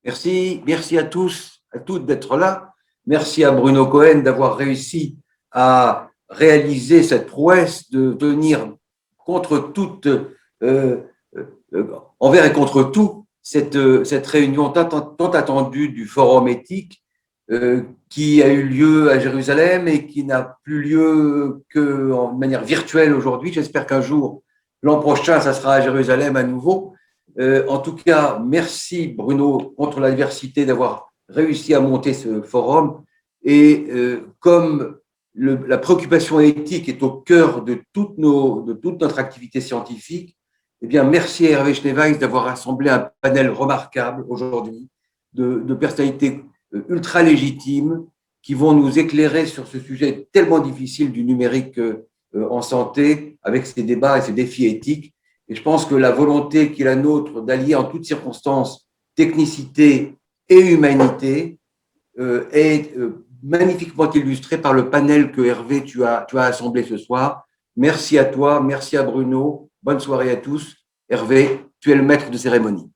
Merci à tous, à toutes d'être là. Merci à Bruno Cohen d'avoir réussi à réaliser cette prouesse de tenir contre toute, envers et contre tout, cette réunion tant attendue du Forum éthique qui a eu lieu à Jérusalem et qui n'a plus lieu que de manière virtuelle aujourd'hui. J'espère qu'un jour, l'an prochain, ça sera à Jérusalem à nouveau. En tout cas, merci Bruno contre l'adversité d'avoir réussi à monter ce forum. Et comme la préoccupation éthique est au cœur de toute notre activité scientifique, eh bien, merci à Hervé Schneeweiss d'avoir rassemblé un panel remarquable aujourd'hui de personnalités ultra légitimes qui vont nous éclairer sur ce sujet tellement difficile du numérique en santé avec ces débats et ces défis éthiques. Et je pense que la volonté qui est la nôtre d'allier en toutes circonstances technicité et humanité est magnifiquement illustrée par le panel que Hervé, tu as assemblé ce soir. Merci à toi, merci à Bruno. Bonne soirée à tous. Hervé, tu es le maître de cérémonie.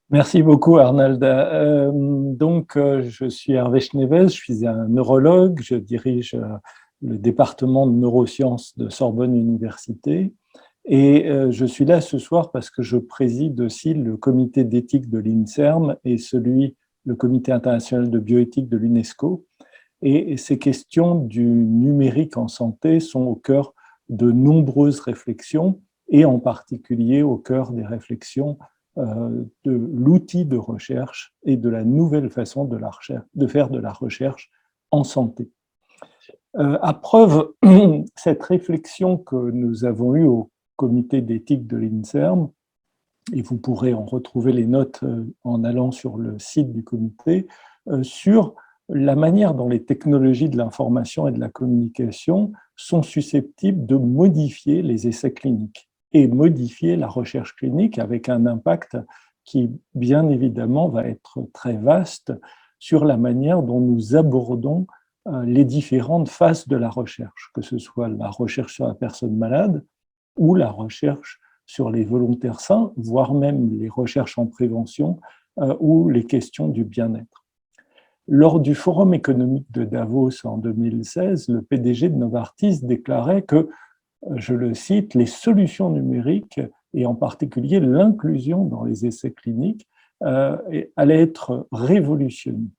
Merci beaucoup, Arnold. Je suis Hervé Schneeweiss, je suis un neurologue, je dirige le département de neurosciences de Sorbonne Université. Et je suis là ce soir parce que je préside aussi le comité d'éthique de l'INSERM et le comité international de bioéthique de l'UNESCO. Et ces questions du numérique en santé sont au cœur de nombreuses réflexions et en particulier au cœur des réflexions de l'outil de recherche et de la nouvelle façon de faire de la recherche en santé. À preuve, cette réflexion que nous avons eue au comité d'éthique de l'INSERM, et vous pourrez en retrouver les notes en allant sur le site du comité, sur la manière dont les technologies de l'information et de la communication sont susceptibles de modifier les essais cliniques et modifier la recherche clinique avec un impact qui, bien évidemment, va être très vaste sur la manière dont nous abordons les différentes phases de la recherche, que ce soit la recherche sur la personne malade ou la recherche sur les volontaires sains, voire même les recherches en prévention ou les questions du bien-être. Lors du Forum économique de Davos en 2016, le PDG de Novartis déclarait que, je le cite, les solutions numériques, et en particulier l'inclusion dans les essais cliniques, allaient être révolutionnées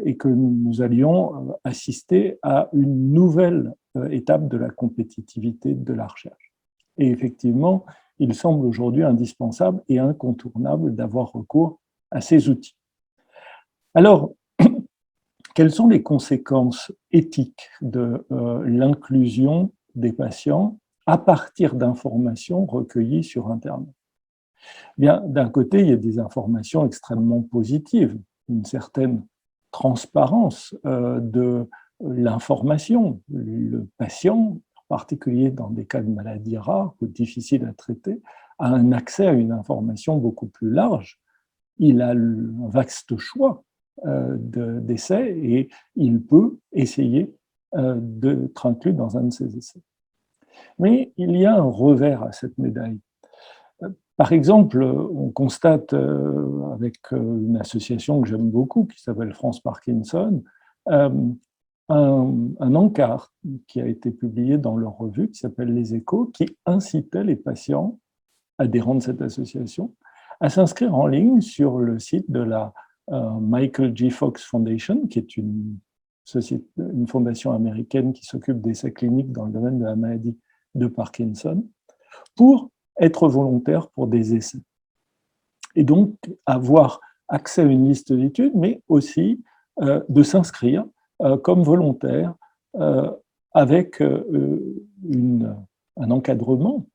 et que nous allions assister à une nouvelle étape de la compétitivité de la recherche. Et effectivement, il semble aujourd'hui indispensable et incontournable d'avoir recours à ces outils. Alors, quelles sont les conséquences éthiques de l'inclusion des patients à partir d'informations recueillies sur Internet? Bien, d'un côté, il y a des informations extrêmement positives, une certaine transparence de l'information. Le patient, en particulier dans des cas de maladies rares ou difficiles à traiter, a un accès à une information beaucoup plus large. Il a un vaste choix d'essais et il peut essayer d'être inclus dans un de ces essais. Mais il y a un revers à cette médaille. Par exemple, on constate avec une association que j'aime beaucoup, qui s'appelle France Parkinson, un encart qui a été publié dans leur revue, qui s'appelle Les Échos, qui incitait les patients adhérents de cette association à s'inscrire en ligne sur le site de la Michael J. Fox Foundation, qui est une fondation américaine qui s'occupe d'essais cliniques dans le domaine de la maladie de Parkinson, pour être volontaire pour des essais. Et donc, avoir accès à une liste d'études, mais aussi de s'inscrire comme volontaire avec un encadrement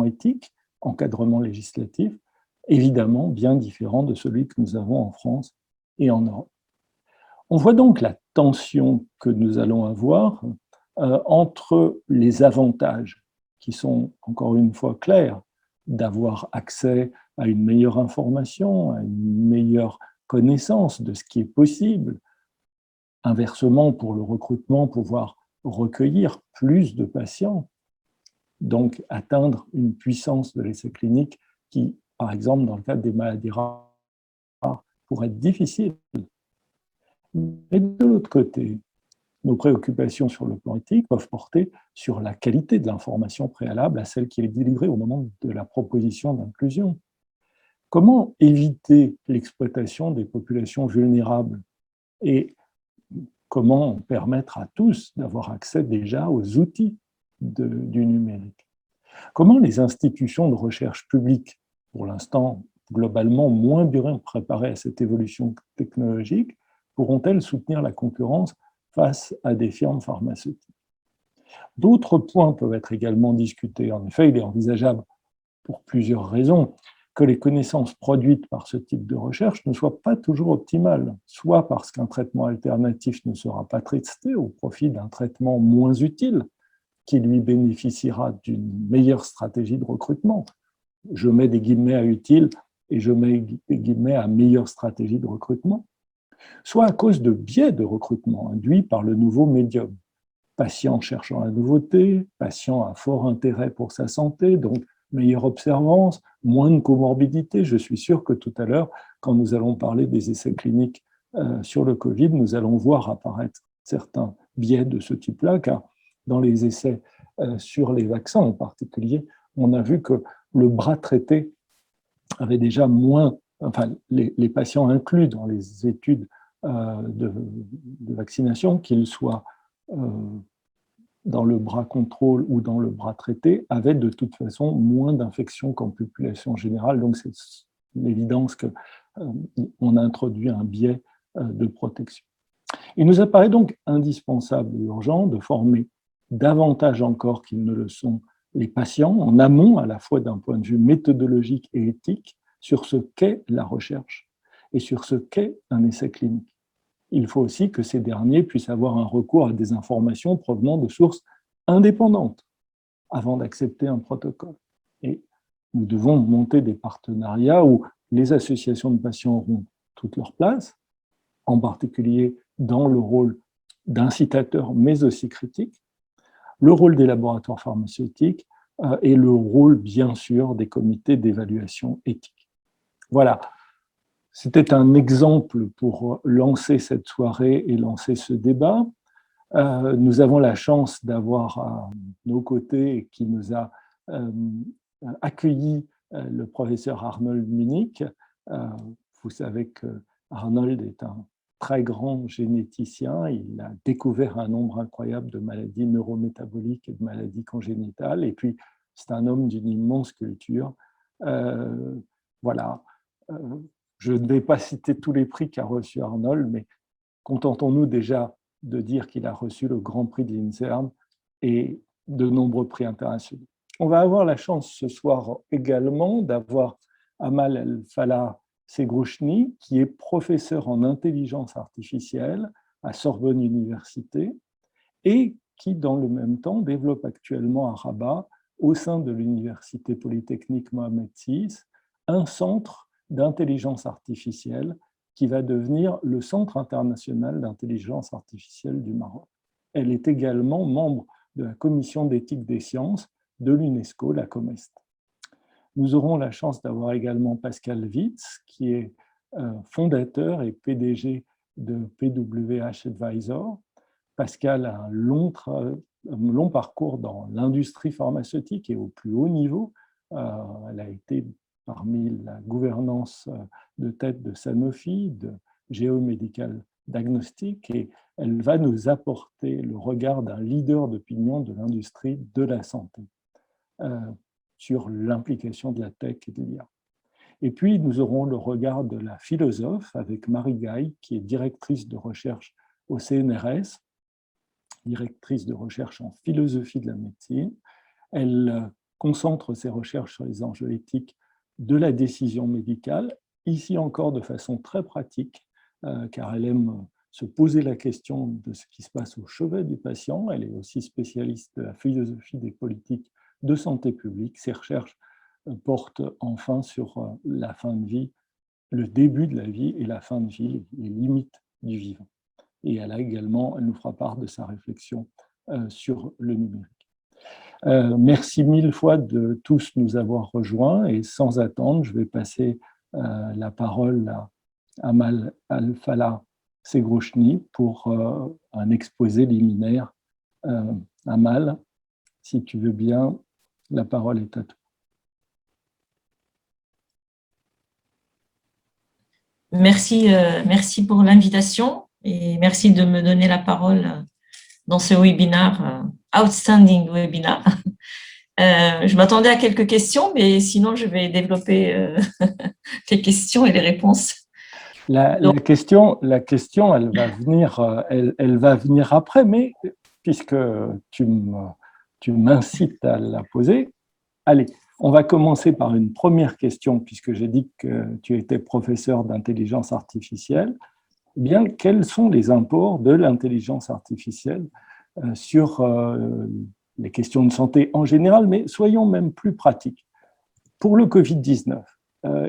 éthique, encadrement législatif, évidemment bien différent de celui que nous avons en France et en Europe. On voit donc la tension que nous allons avoir entre les avantages qui sont, encore une fois, clairs, d'avoir accès à une meilleure information, à une meilleure connaissance de ce qui est possible. Inversement, pour le recrutement, pouvoir recueillir plus de patients, donc atteindre une puissance de l'essai clinique qui par exemple dans le cadre des maladies rares, pourrait être difficile. Mais de l'autre côté, nos préoccupations sur le plan éthique peuvent porter sur la qualité de l'information préalable à celle qui est délivrée au moment de la proposition d'inclusion. Comment éviter l'exploitation des populations vulnérables et comment permettre à tous d'avoir accès déjà aux outils du numérique? Comment les institutions de recherche publiques, pour l'instant globalement moins bien préparées à cette évolution technologique, pourront-elles soutenir la concurrence face à des firmes pharmaceutiques? D'autres points peuvent être également discutés. En effet, il est envisageable, pour plusieurs raisons, que les connaissances produites par ce type de recherche ne soient pas toujours optimales, soit parce qu'un traitement alternatif ne sera pas testé au profit d'un traitement moins utile, qui lui bénéficiera d'une meilleure stratégie de recrutement. Je mets des guillemets à utile et je mets des guillemets à meilleure stratégie de recrutement, soit à cause de biais de recrutement induits par le nouveau médium. Patient cherchant la nouveauté, patient à fort intérêt pour sa santé, donc meilleure observance, moins de comorbidité. Je suis sûr que tout à l'heure, quand nous allons parler des essais cliniques sur le Covid, nous allons voir apparaître certains biais de ce type-là, car dans les essais sur les vaccins en particulier, on a vu que le bras traité avait déjà moins, enfin, les patients inclus dans les études de vaccination, qu'ils soient dans le bras contrôle ou dans le bras traité, avaient de toute façon moins d'infections qu'en population générale. Donc, c'est l'évidence qu'on a introduit un biais de protection. Il nous apparaît donc indispensable et urgent de former davantage encore qu'ils ne le sont les patients, en amont à la fois d'un point de vue méthodologique et éthique, sur ce qu'est la recherche et sur ce qu'est un essai clinique. Il faut aussi que ces derniers puissent avoir un recours à des informations provenant de sources indépendantes avant d'accepter un protocole. Et nous devons monter des partenariats où les associations de patients auront toute leur place, en particulier dans le rôle d'incitateur, mais aussi critique, le rôle des laboratoires pharmaceutiques et le rôle, bien sûr, des comités d'évaluation éthique. Voilà, c'était un exemple pour lancer cette soirée et lancer ce débat. Nous avons la chance d'avoir à nos côtés, qui nous a accueilli, le professeur Arnold Münnich. Vous savez que Arnold est un très grand généticien. Il a découvert un nombre incroyable de maladies neurométaboliques et de maladies congénitales. Et puis, c'est un homme d'une immense culture. Voilà. Je ne vais pas citer tous les prix qu'a reçu Arnold, mais contentons-nous déjà de dire qu'il a reçu le Grand Prix de l'INSERM et de nombreux prix internationaux. On va avoir la chance ce soir également d'avoir Amal El-Falah Segrouchni, qui est professeur en intelligence artificielle à Sorbonne Université et qui, dans le même temps, développe actuellement à Rabat, au sein de l'Université Polytechnique Mohamed VI, un centre d'intelligence artificielle qui va devenir le Centre international d'intelligence artificielle du Maroc. Elle est également membre de la commission d'éthique des sciences de l'UNESCO, la COMEST. Nous aurons la chance d'avoir également Pascal Witz, qui est fondateur et PDG de PWH Advisor. Pascal a un long parcours dans l'industrie pharmaceutique et au plus haut niveau. Elle a été parmi la gouvernance de tête de Sanofi, de Géomedical Diagnostic, et elle va nous apporter le regard d'un leader d'opinion de l'industrie de la santé sur l'implication de la tech et de l'IA. Et puis, nous aurons le regard de la philosophe avec Marie Gaille, qui est directrice de recherche au CNRS, directrice de recherche en philosophie de la médecine. Elle concentre ses recherches sur les enjeux éthiques de la décision médicale, ici encore de façon très pratique, car elle aime se poser la question de ce qui se passe au chevet du patient. Elle est aussi spécialiste de la philosophie des politiques de santé publique. Ses recherches portent enfin sur la fin de vie, le début de la vie et la fin de vie, les limites du vivant. Et elle nous fera part de sa réflexion sur le numérique. Merci mille fois de tous nous avoir rejoints et sans attendre, je vais passer la parole à Amal Al-Falah Segrochni pour un exposé liminaire. Amal, si tu veux bien, la parole est à toi. Merci pour l'invitation et merci de me donner la parole dans ce webinaire, outstanding webinaire. Je m'attendais à quelques questions, mais sinon je vais développer les questions et les réponses. La question, elle va venir après, mais puisque tu m'incites à la poser, allez, on va commencer par une première question, puisque j'ai dit que tu étais professeur d'intelligence artificielle. Eh bien, quels sont les apports de l'intelligence artificielle sur les questions de santé en général, mais soyons même plus pratiques. Pour le Covid-19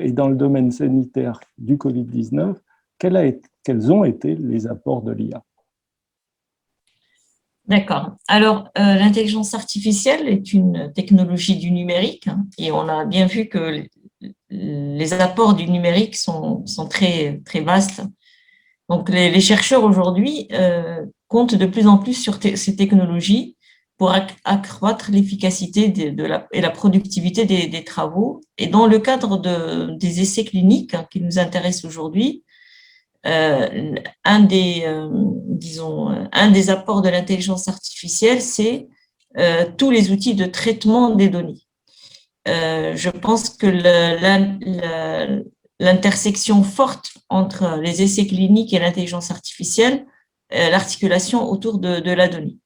et dans le domaine sanitaire du Covid-19, quels ont été les apports de l'IA? D'accord. Alors, l'intelligence artificielle est une technologie du numérique et on a bien vu que les apports du numérique sont très, très vastes. Donc, les chercheurs aujourd'hui comptent de plus en plus sur ces technologies pour accroître l'efficacité et la productivité des travaux. Et dans le cadre des essais cliniques qui nous intéressent aujourd'hui, un des apports de l'intelligence artificielle, c'est tous les outils de traitement des données. Je pense que l'intersection forte entre les essais cliniques et l'intelligence artificielle, l'articulation autour de la donnée.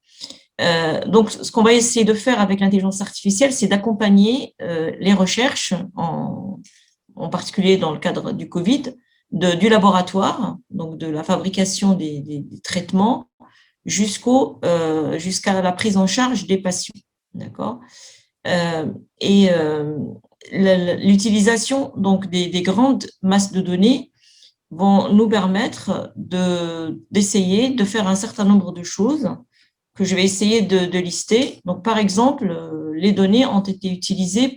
Donc, ce qu'on va essayer de faire avec l'intelligence artificielle, c'est d'accompagner les recherches, en particulier dans le cadre du Covid, du laboratoire, donc de la fabrication des traitements, jusqu'à la prise en charge des patients. D'accord ? L'utilisation donc des grandes masses de données vont nous permettre d'essayer de faire un certain nombre de choses que je vais essayer de lister. Donc, par exemple, les données ont été utilisées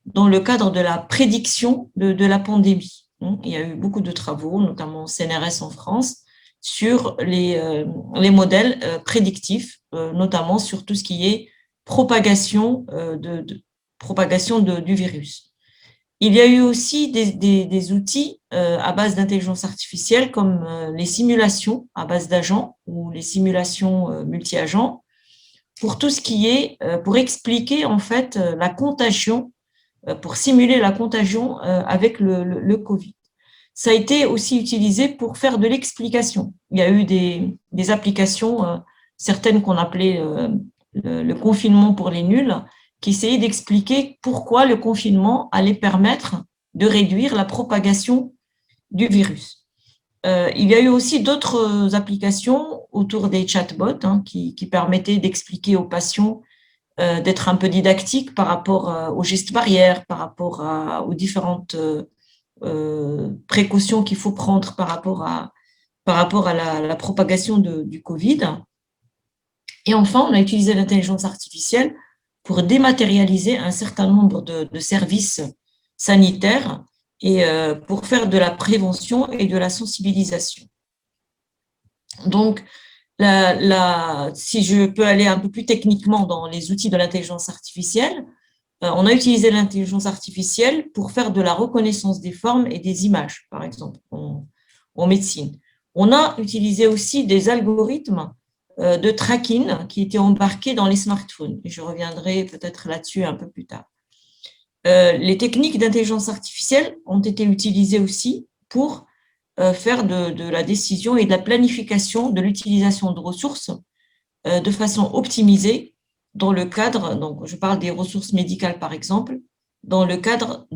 dans le cadre de la prédiction de la pandémie. Il y a eu beaucoup de travaux, notamment au CNRS en France, sur les modèles prédictifs, notamment sur tout ce qui est propagation du virus. Il y a eu aussi des outils à base d'intelligence artificielle comme les simulations à base d'agents ou les simulations multi-agents pour tout ce qui est, pour expliquer en fait la contagion, pour simuler la contagion avec le Covid. Ça a été aussi utilisé pour faire de l'explication. Il y a eu des applications, certaines qu'on appelait le confinement pour les nuls, qui essayaient d'expliquer pourquoi le confinement allait permettre de réduire la propagation du virus. Il y a eu aussi d'autres applications autour des chatbots qui permettaient d'expliquer aux patients, d'être un peu didactique par rapport aux gestes barrières, par rapport aux différentes précautions qu'il faut prendre par rapport à la propagation du Covid. Et enfin, on a utilisé l'intelligence artificielle pour dématérialiser un certain nombre de services sanitaires et pour faire de la prévention et de la sensibilisation. Donc, si je peux aller un peu plus techniquement dans les outils de l'intelligence artificielle, on a utilisé l'intelligence artificielle pour faire de la reconnaissance des formes et des images, par exemple, en médecine. On a utilisé aussi des algorithmes de tracking qui étaient embarqués dans les smartphones. Et je reviendrai peut-être là-dessus un peu plus tard. Les techniques d'intelligence artificielle ont été utilisées aussi pour faire de la décision et de la planification de l'utilisation de ressources de façon optimisée dans le cadre, donc je parle des ressources médicales par exemple, dans le cadre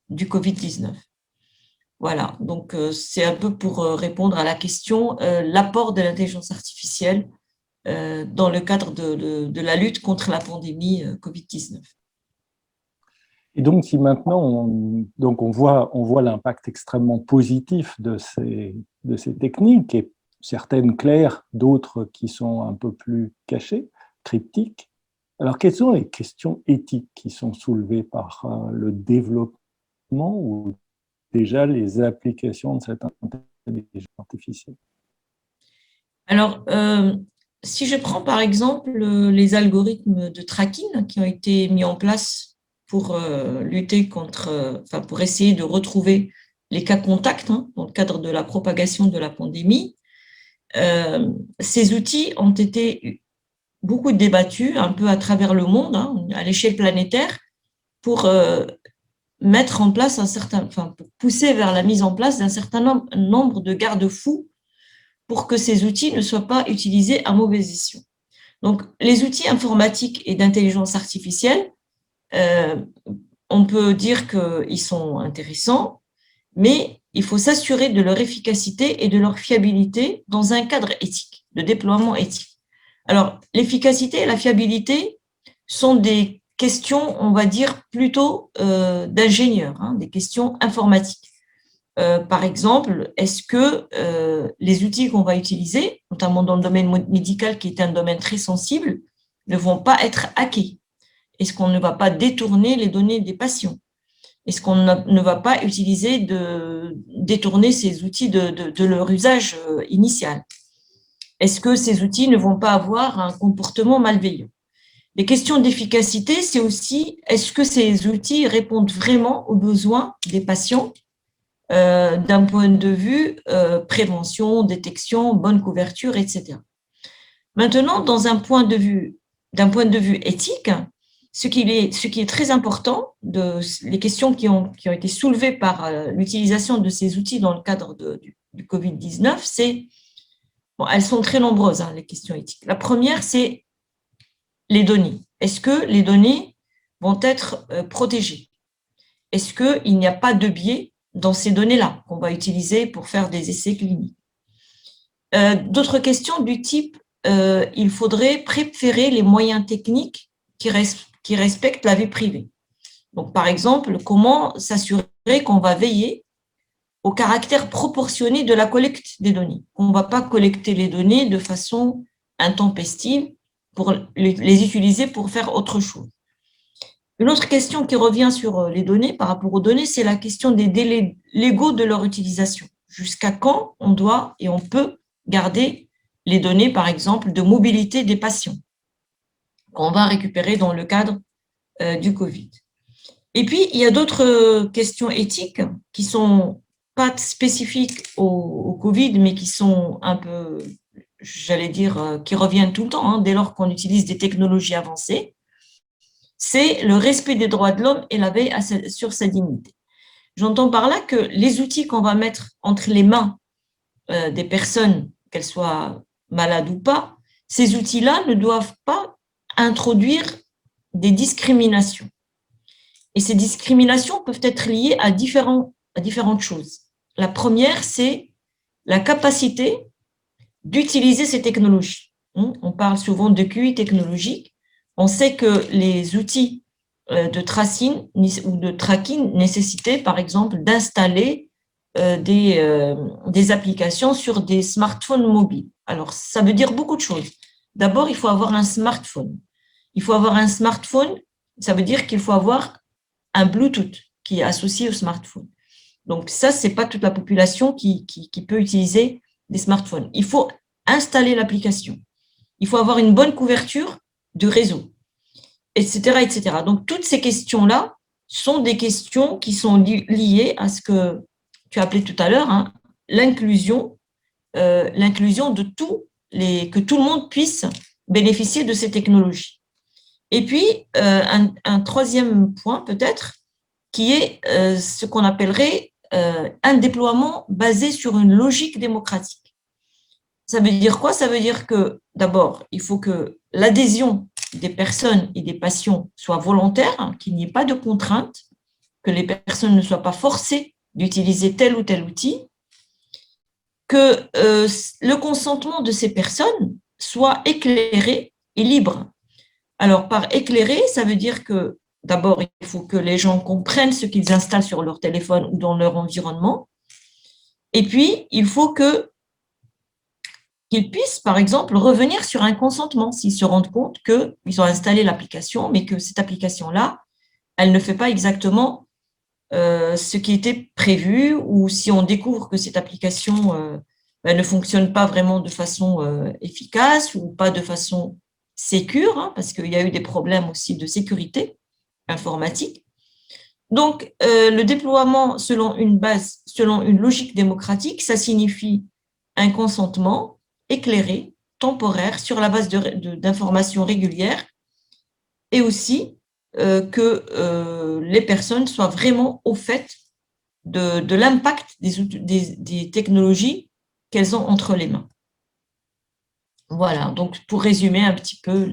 du Covid-19. Voilà, donc c'est un peu pour répondre à la question, l'apport de l'intelligence artificielle dans le cadre de la lutte contre la pandémie Covid-19. Et donc, si maintenant on voit l'impact extrêmement positif de ces techniques, et certaines claires, d'autres qui sont un peu plus cachées, cryptiques. Alors, quelles sont les questions éthiques qui sont soulevées par le développement ou déjà les applications de cette intelligence artificielle? Alors, si je prends par exemple les algorithmes de tracking qui ont été mis en place pour lutter contre, pour essayer de retrouver les cas contacts dans le cadre de la propagation de la pandémie, ces outils ont été beaucoup débattus un peu à travers le monde, à l'échelle planétaire, pour mettre en place pour pousser vers la mise en place d'un certain nombre de garde-fous pour que ces outils ne soient pas utilisés à mauvais escient. Donc, les outils informatiques et d'intelligence artificielle, on peut dire qu'ils sont intéressants, mais il faut s'assurer de leur efficacité et de leur fiabilité dans un cadre éthique, de déploiement éthique. Alors, l'efficacité et la fiabilité sont des questions, on va dire, plutôt d'ingénieurs, des questions informatiques. Par exemple, est-ce que les outils qu'on va utiliser, notamment dans le domaine médical, qui est un domaine très sensible, ne vont pas être hackés? Est-ce qu'on ne va pas détourner les données des patients? Est-ce qu'on ne va pas détourner ces outils de leur usage initial? Est-ce que ces outils ne vont pas avoir un comportement malveillant? Les questions d'efficacité, c'est aussi, est-ce que ces outils répondent vraiment aux besoins des patients d'un point de vue prévention, détection, bonne couverture, etc. Maintenant, d'un point de vue éthique, ce qui est très important, les questions qui ont été soulevées par l'utilisation de ces outils dans le cadre du Covid-19, elles sont très nombreuses, les questions éthiques. La première, c'est les données. Est-ce que les données vont être protégées? Est-ce qu'il n'y a pas de biais dans ces données-là qu'on va utiliser pour faire des essais cliniques? D'autres questions du type, il faudrait préférer les moyens techniques qui respectent la vie privée. Donc, par exemple, comment s'assurer qu'on va veiller au caractère proportionné de la collecte des données, qu'on ne va pas collecter les données de façon intempestive pour les utiliser pour faire autre chose. Une autre question qui revient sur les données, par rapport aux données, c'est la question des délais légaux de leur utilisation. Jusqu'à quand on doit et on peut garder les données, par exemple, de mobilité des patients qu'on va récupérer dans le cadre du Covid. Et puis, il y a d'autres questions éthiques qui ne sont pas spécifiques au Covid, mais qui sont un peu, j'allais dire, qui reviennent tout le temps, dès lors qu'on utilise des technologies avancées. C'est le respect des droits de l'homme et la veille sur sa dignité. J'entends par là que les outils qu'on va mettre entre les mains des personnes, qu'elles soient malades ou pas, ces outils-là ne doivent pas introduire des discriminations. Et ces discriminations peuvent être liées à différentes choses. La première, c'est la capacité d'utiliser ces technologies. On parle souvent de QI technologique. On sait que les outils de tracing ou de tracking nécessitaient, par exemple, d'installer des applications sur des smartphones mobiles. Alors, ça veut dire beaucoup de choses. D'abord, il faut avoir un smartphone. Il faut avoir un smartphone, ça veut dire qu'il faut avoir un Bluetooth qui est associé au smartphone. Donc, ça, ce n'est pas toute la population qui peut utiliser des smartphones. Il faut installer l'application. Il faut avoir une bonne couverture de réseau, etc., etc. Donc, toutes ces questions-là sont des questions qui sont liées à ce que tu as appelé tout à l'heure, l'inclusion de que tout le monde puisse bénéficier de ces technologies. Et puis, un troisième point peut-être, qui est ce qu'on appellerait un déploiement basé sur une logique démocratique. Ça veut dire quoi? Ça veut dire que, d'abord, il faut que l'adhésion des personnes et des patients soit volontaire, qu'il n'y ait pas de contraintes, que les personnes ne soient pas forcées d'utiliser tel ou tel outil, que le consentement de ces personnes soit éclairé et libre. Alors, par éclairé, ça veut dire que, d'abord, il faut que les gens comprennent ce qu'ils installent sur leur téléphone ou dans leur environnement. Et puis, il faut que qu'ils puissent, par exemple, revenir sur un consentement s'ils se rendent compte qu'ils ont installé l'application, mais que cette application-là, elle ne fait pas exactement ce qui était prévu, ou si on découvre que cette application ne fonctionne pas vraiment de façon efficace ou pas de façon sécure, hein, parce qu'il y a eu des problèmes aussi de sécurité informatique. Donc, le déploiement selon une logique démocratique, ça signifie un consentement éclairé, temporaire, sur la base d'informations régulières, et aussi que les personnes soient vraiment au fait de l'impact des technologies qu'elles ont entre les mains. Voilà, donc pour résumer un petit peu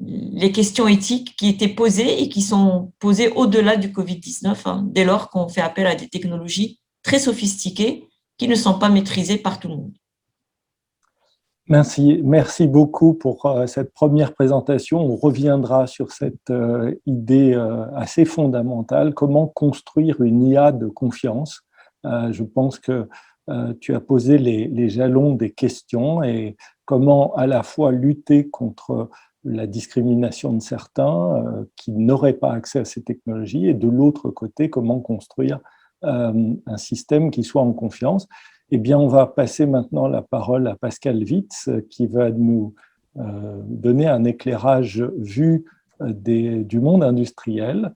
les questions éthiques qui étaient posées et qui sont posées au-delà du Covid-19, hein, dès lors qu'on fait appel à des technologies très sophistiquées qui ne sont pas maîtrisées par tout le monde. Merci beaucoup pour cette première présentation. On reviendra sur cette idée assez fondamentale, comment construire une IA de confiance. Je pense que tu as posé les jalons des questions et comment à la fois lutter contre la discrimination de certains qui n'auraient pas accès à ces technologies et de l'autre côté, comment construire un système qui soit en confiance. Eh bien, on va passer maintenant la parole à Pascal Witz qui va nous donner un éclairage vu du monde industriel.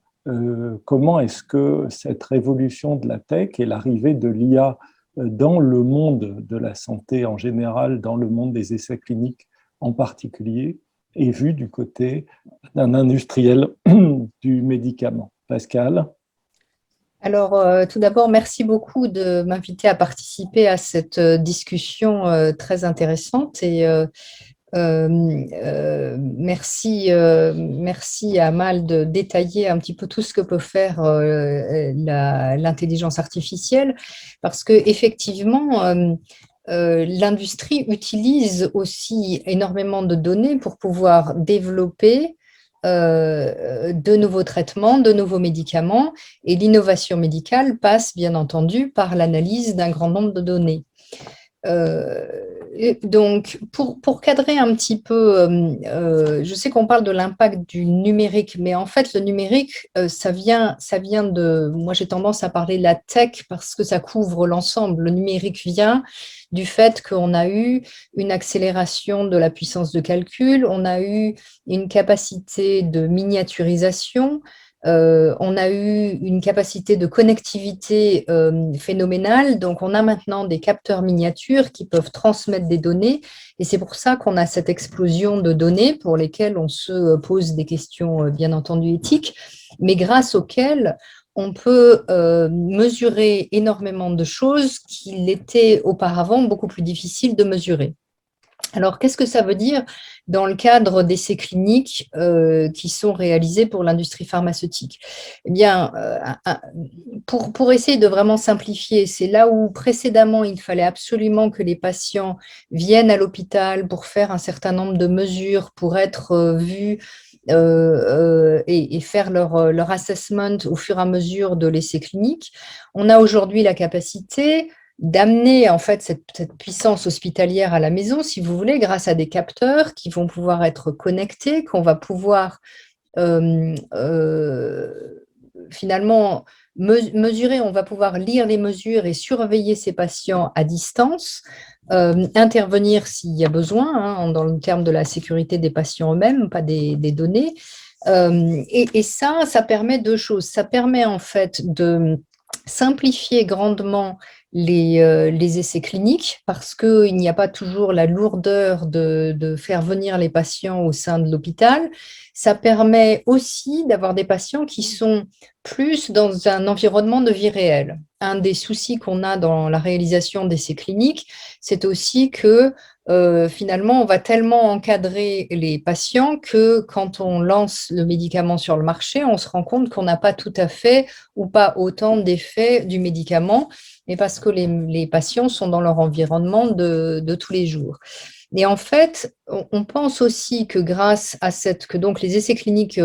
Comment est-ce que cette révolution de la tech et l'arrivée de l'IA dans le monde de la santé en général, dans le monde des essais cliniques en particulier, est vue du côté d'un industriel du médicament. Pascal? Alors, tout d'abord, merci beaucoup de m'inviter à participer à cette discussion très intéressante et merci à Amal de détailler un petit peu tout ce que peut faire l'intelligence artificielle parce qu'effectivement, l'industrie utilise aussi énormément de données pour pouvoir développer de nouveaux traitements, de nouveaux médicaments, et l'innovation médicale passe bien entendu par l'analyse d'un grand nombre de données. Donc, pour cadrer un petit peu, je sais qu'on parle de l'impact du numérique, mais en fait, le numérique, ça vient de… Moi, j'ai tendance à parler de la tech parce que ça couvre l'ensemble. Le numérique vient du fait qu'on a eu une accélération de la puissance de calcul, on a eu une capacité de miniaturisation, on a eu une capacité de connectivité phénoménale, donc on a maintenant des capteurs miniatures qui peuvent transmettre des données et c'est pour ça qu'on a cette explosion de données pour lesquelles on se pose des questions bien entendu éthiques, mais grâce auxquelles on peut mesurer énormément de choses qu'il était auparavant beaucoup plus difficile de mesurer. Alors, qu'est-ce que ça veut dire dans le cadre d'essais cliniques qui sont réalisés pour l'industrie pharmaceutique? Eh bien, pour essayer de vraiment simplifier, c'est là où précédemment, il fallait absolument que les patients viennent à l'hôpital pour faire un certain nombre de mesures, pour être vus et faire leur assessment au fur et à mesure de l'essai clinique. On a aujourd'hui la capacité d'amener en fait cette puissance hospitalière à la maison, si vous voulez, grâce à des capteurs qui vont pouvoir être connectés, qu'on va pouvoir finalement mesurer, on va pouvoir lire les mesures et surveiller ces patients à distance, intervenir s'il y a besoin, hein, dans le terme de la sécurité des patients eux-mêmes, pas des données. Et ça permet deux choses. Ça permet en fait de simplifier grandement les essais cliniques parce qu'il n'y a pas toujours la lourdeur de faire venir les patients au sein de l'hôpital. Ça permet aussi d'avoir des patients qui sont plus dans un environnement de vie réelle. Un des soucis qu'on a dans la réalisation d'essais cliniques, c'est aussi que finalement, on va tellement encadrer les patients que quand on lance le médicament sur le marché, on se rend compte qu'on n'a pas tout à fait ou pas autant d'effets du médicament, mais parce que les patients sont dans leur environnement de tous les jours. Et en fait, on pense aussi que grâce à que donc les essais cliniques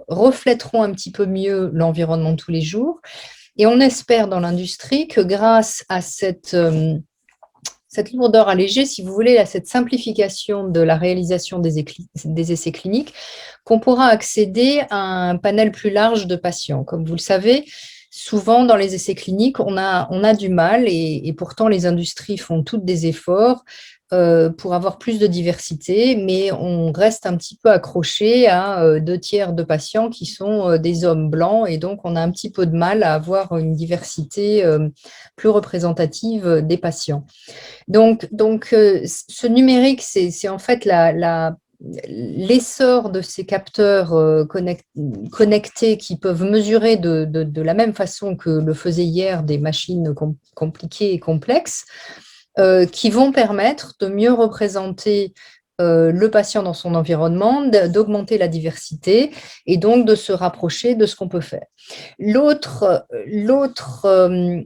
reflèteront un petit peu mieux l'environnement de tous les jours. Et on espère dans l'industrie que grâce à cette cette lourdeur allégée, si vous voulez, cette simplification de la réalisation des essais cliniques, qu'on pourra accéder à un panel plus large de patients. Comme vous le savez, souvent dans les essais cliniques, on a du mal et pourtant les industries font toutes des efforts pour avoir plus de diversité, mais on reste un petit peu accroché à 2/3 de patients qui sont des hommes blancs et donc on a un petit peu de mal à avoir une diversité plus représentative des patients. Donc ce numérique, c'est en fait l'essor de ces capteurs connectés qui peuvent mesurer de la même façon que le faisaient hier des machines compliquées et complexes, qui vont permettre de mieux représenter le patient dans son environnement, d'augmenter la diversité et donc de se rapprocher de ce qu'on peut faire. L'autre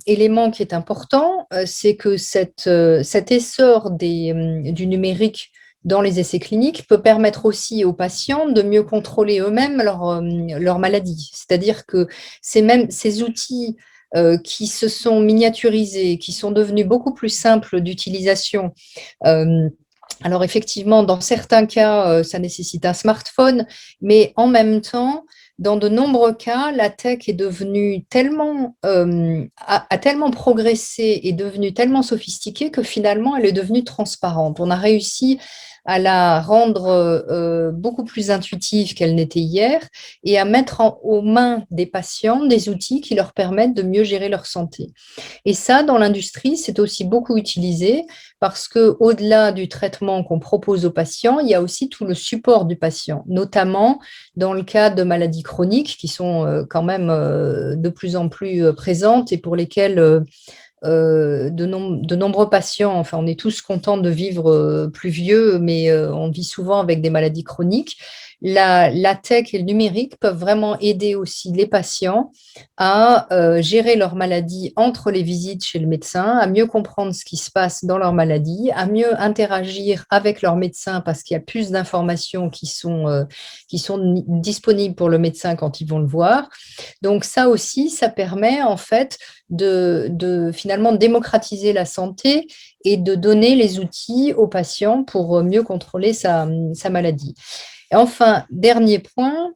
élément qui est important, c'est que cet essor du numérique dans les essais cliniques peut permettre aussi aux patients de mieux contrôler eux-mêmes leur maladie. C'est-à-dire que ces outils qui se sont miniaturisés, qui sont devenus beaucoup plus simples d'utilisation. Alors effectivement, dans certains cas, ça nécessite un smartphone, mais en même temps, dans de nombreux cas, la tech est devenue a tellement progressé et devenue tellement sophistiquée que finalement, elle est devenue transparente. On a réussi à la rendre beaucoup plus intuitive qu'elle n'était hier et à mettre aux mains des patients des outils qui leur permettent de mieux gérer leur santé. Et ça, dans l'industrie, c'est aussi beaucoup utilisé parce qu'au-delà du traitement qu'on propose aux patients, il y a aussi tout le support du patient, notamment dans le cas de maladies chroniques qui sont quand même de plus en plus présentes et pour lesquelles de nombreux patients, enfin on est tous contents de vivre plus vieux, mais on vit souvent avec des maladies chroniques. La tech et le numérique peuvent vraiment aider aussi les patients à gérer leur maladie entre les visites chez le médecin, à mieux comprendre ce qui se passe dans leur maladie, à mieux interagir avec leur médecin parce qu'il y a plus d'informations qui sont disponibles pour le médecin quand ils vont le voir. Donc ça aussi, ça permet en fait de finalement démocratiser la santé et de donner les outils aux patients pour mieux contrôler sa maladie. Et enfin, dernier point,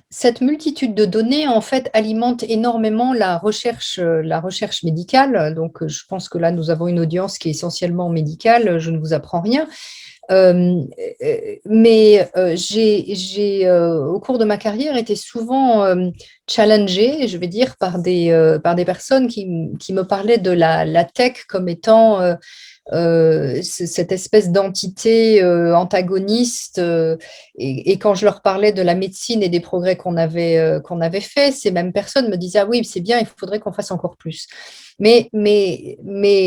cette multitude de données, en fait, alimente énormément la recherche médicale. Donc, je pense que là, nous avons une audience qui est essentiellement médicale, je ne vous apprends rien. Mais j'ai au cours de ma carrière, été souvent challengée, je vais dire, par des personnes qui me parlaient de la tech comme étant cette espèce d'entité antagoniste. Et quand je leur parlais de la médecine et des progrès qu'on avait fait, ces mêmes personnes me disaient « Ah oui, c'est bien, il faudrait qu'on fasse encore plus. » Mais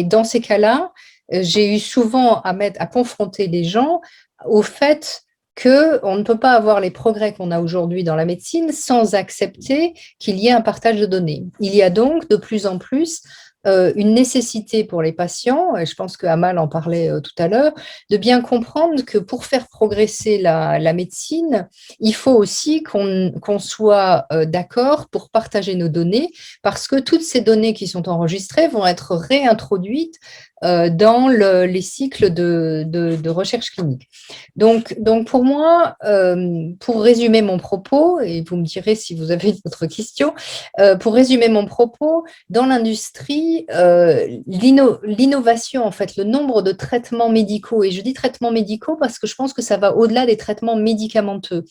dans ces cas-là, j'ai eu souvent à confronter les gens au fait qu'on ne peut pas avoir les progrès qu'on a aujourd'hui dans la médecine sans accepter qu'il y ait un partage de données. Il y a donc de plus en plus une nécessité pour les patients, et je pense que Amal en parlait tout à l'heure, de bien comprendre que pour faire progresser la médecine, il faut aussi qu'on soit d'accord pour partager nos données, parce que toutes ces données qui sont enregistrées vont être réintroduites dans les cycles de recherche clinique. Donc pour moi, pour résumer mon propos, et vous me direz si vous avez d'autres questions, pour résumer mon propos, dans l'industrie, l'innovation, en fait, le nombre de traitements médicaux, et je dis traitements médicaux parce que je pense que ça va au-delà des traitements médicamenteux.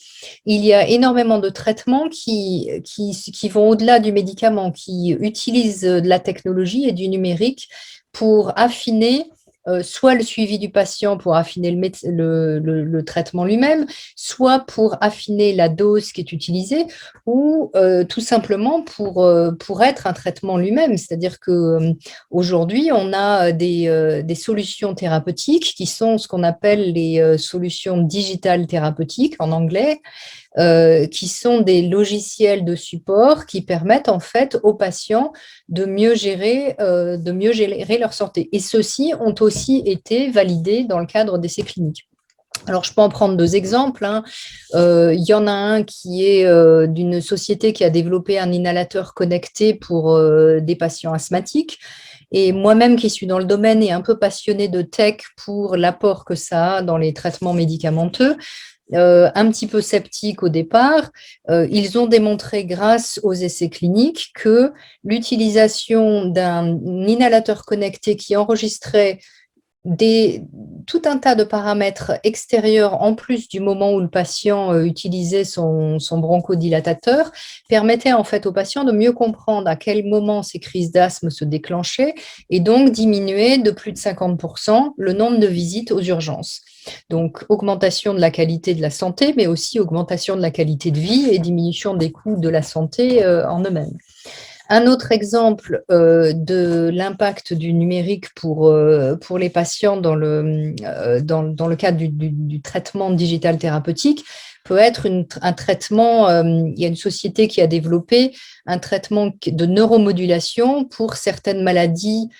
Il y a énormément de traitements qui vont au-delà du médicament, qui utilisent de la technologie et du numérique pour affiner soit le suivi du patient pour affiner le traitement lui-même, soit pour affiner la dose qui est utilisée, ou tout simplement pour être un traitement lui-même. C'est-à-dire qu'aujourd'hui, on a des solutions thérapeutiques qui sont ce qu'on appelle les solutions digitales thérapeutiques en anglais, qui sont des logiciels de support qui permettent en fait aux patients de mieux gérer leur santé. Et ceux-ci ont aussi été validés dans le cadre d'essais cliniques. Alors, je peux en prendre deux exemples. Il y en a un qui est d'une société qui a développé un inhalateur connecté pour des patients asthmatiques. Et moi-même qui suis dans le domaine et un peu passionnée de tech pour l'apport que ça a dans les traitements médicamenteux, un petit peu sceptiques au départ, ils ont démontré grâce aux essais cliniques que l'utilisation d'un inhalateur connecté qui enregistrait tout un tas de paramètres extérieurs en plus du moment où le patient utilisait son bronchodilatateur permettait en fait au patient de mieux comprendre à quel moment ces crises d'asthme se déclenchaient et donc diminuer de plus de 50% le nombre de visites aux urgences. Donc, augmentation de la qualité de la santé, mais aussi augmentation de la qualité de vie et diminution des coûts de la santé en eux-mêmes. Un autre exemple de l'impact du numérique pour les patients dans le cadre du traitement digital thérapeutique peut être un traitement, il y a une société qui a développé un traitement de neuromodulation pour certaines maladies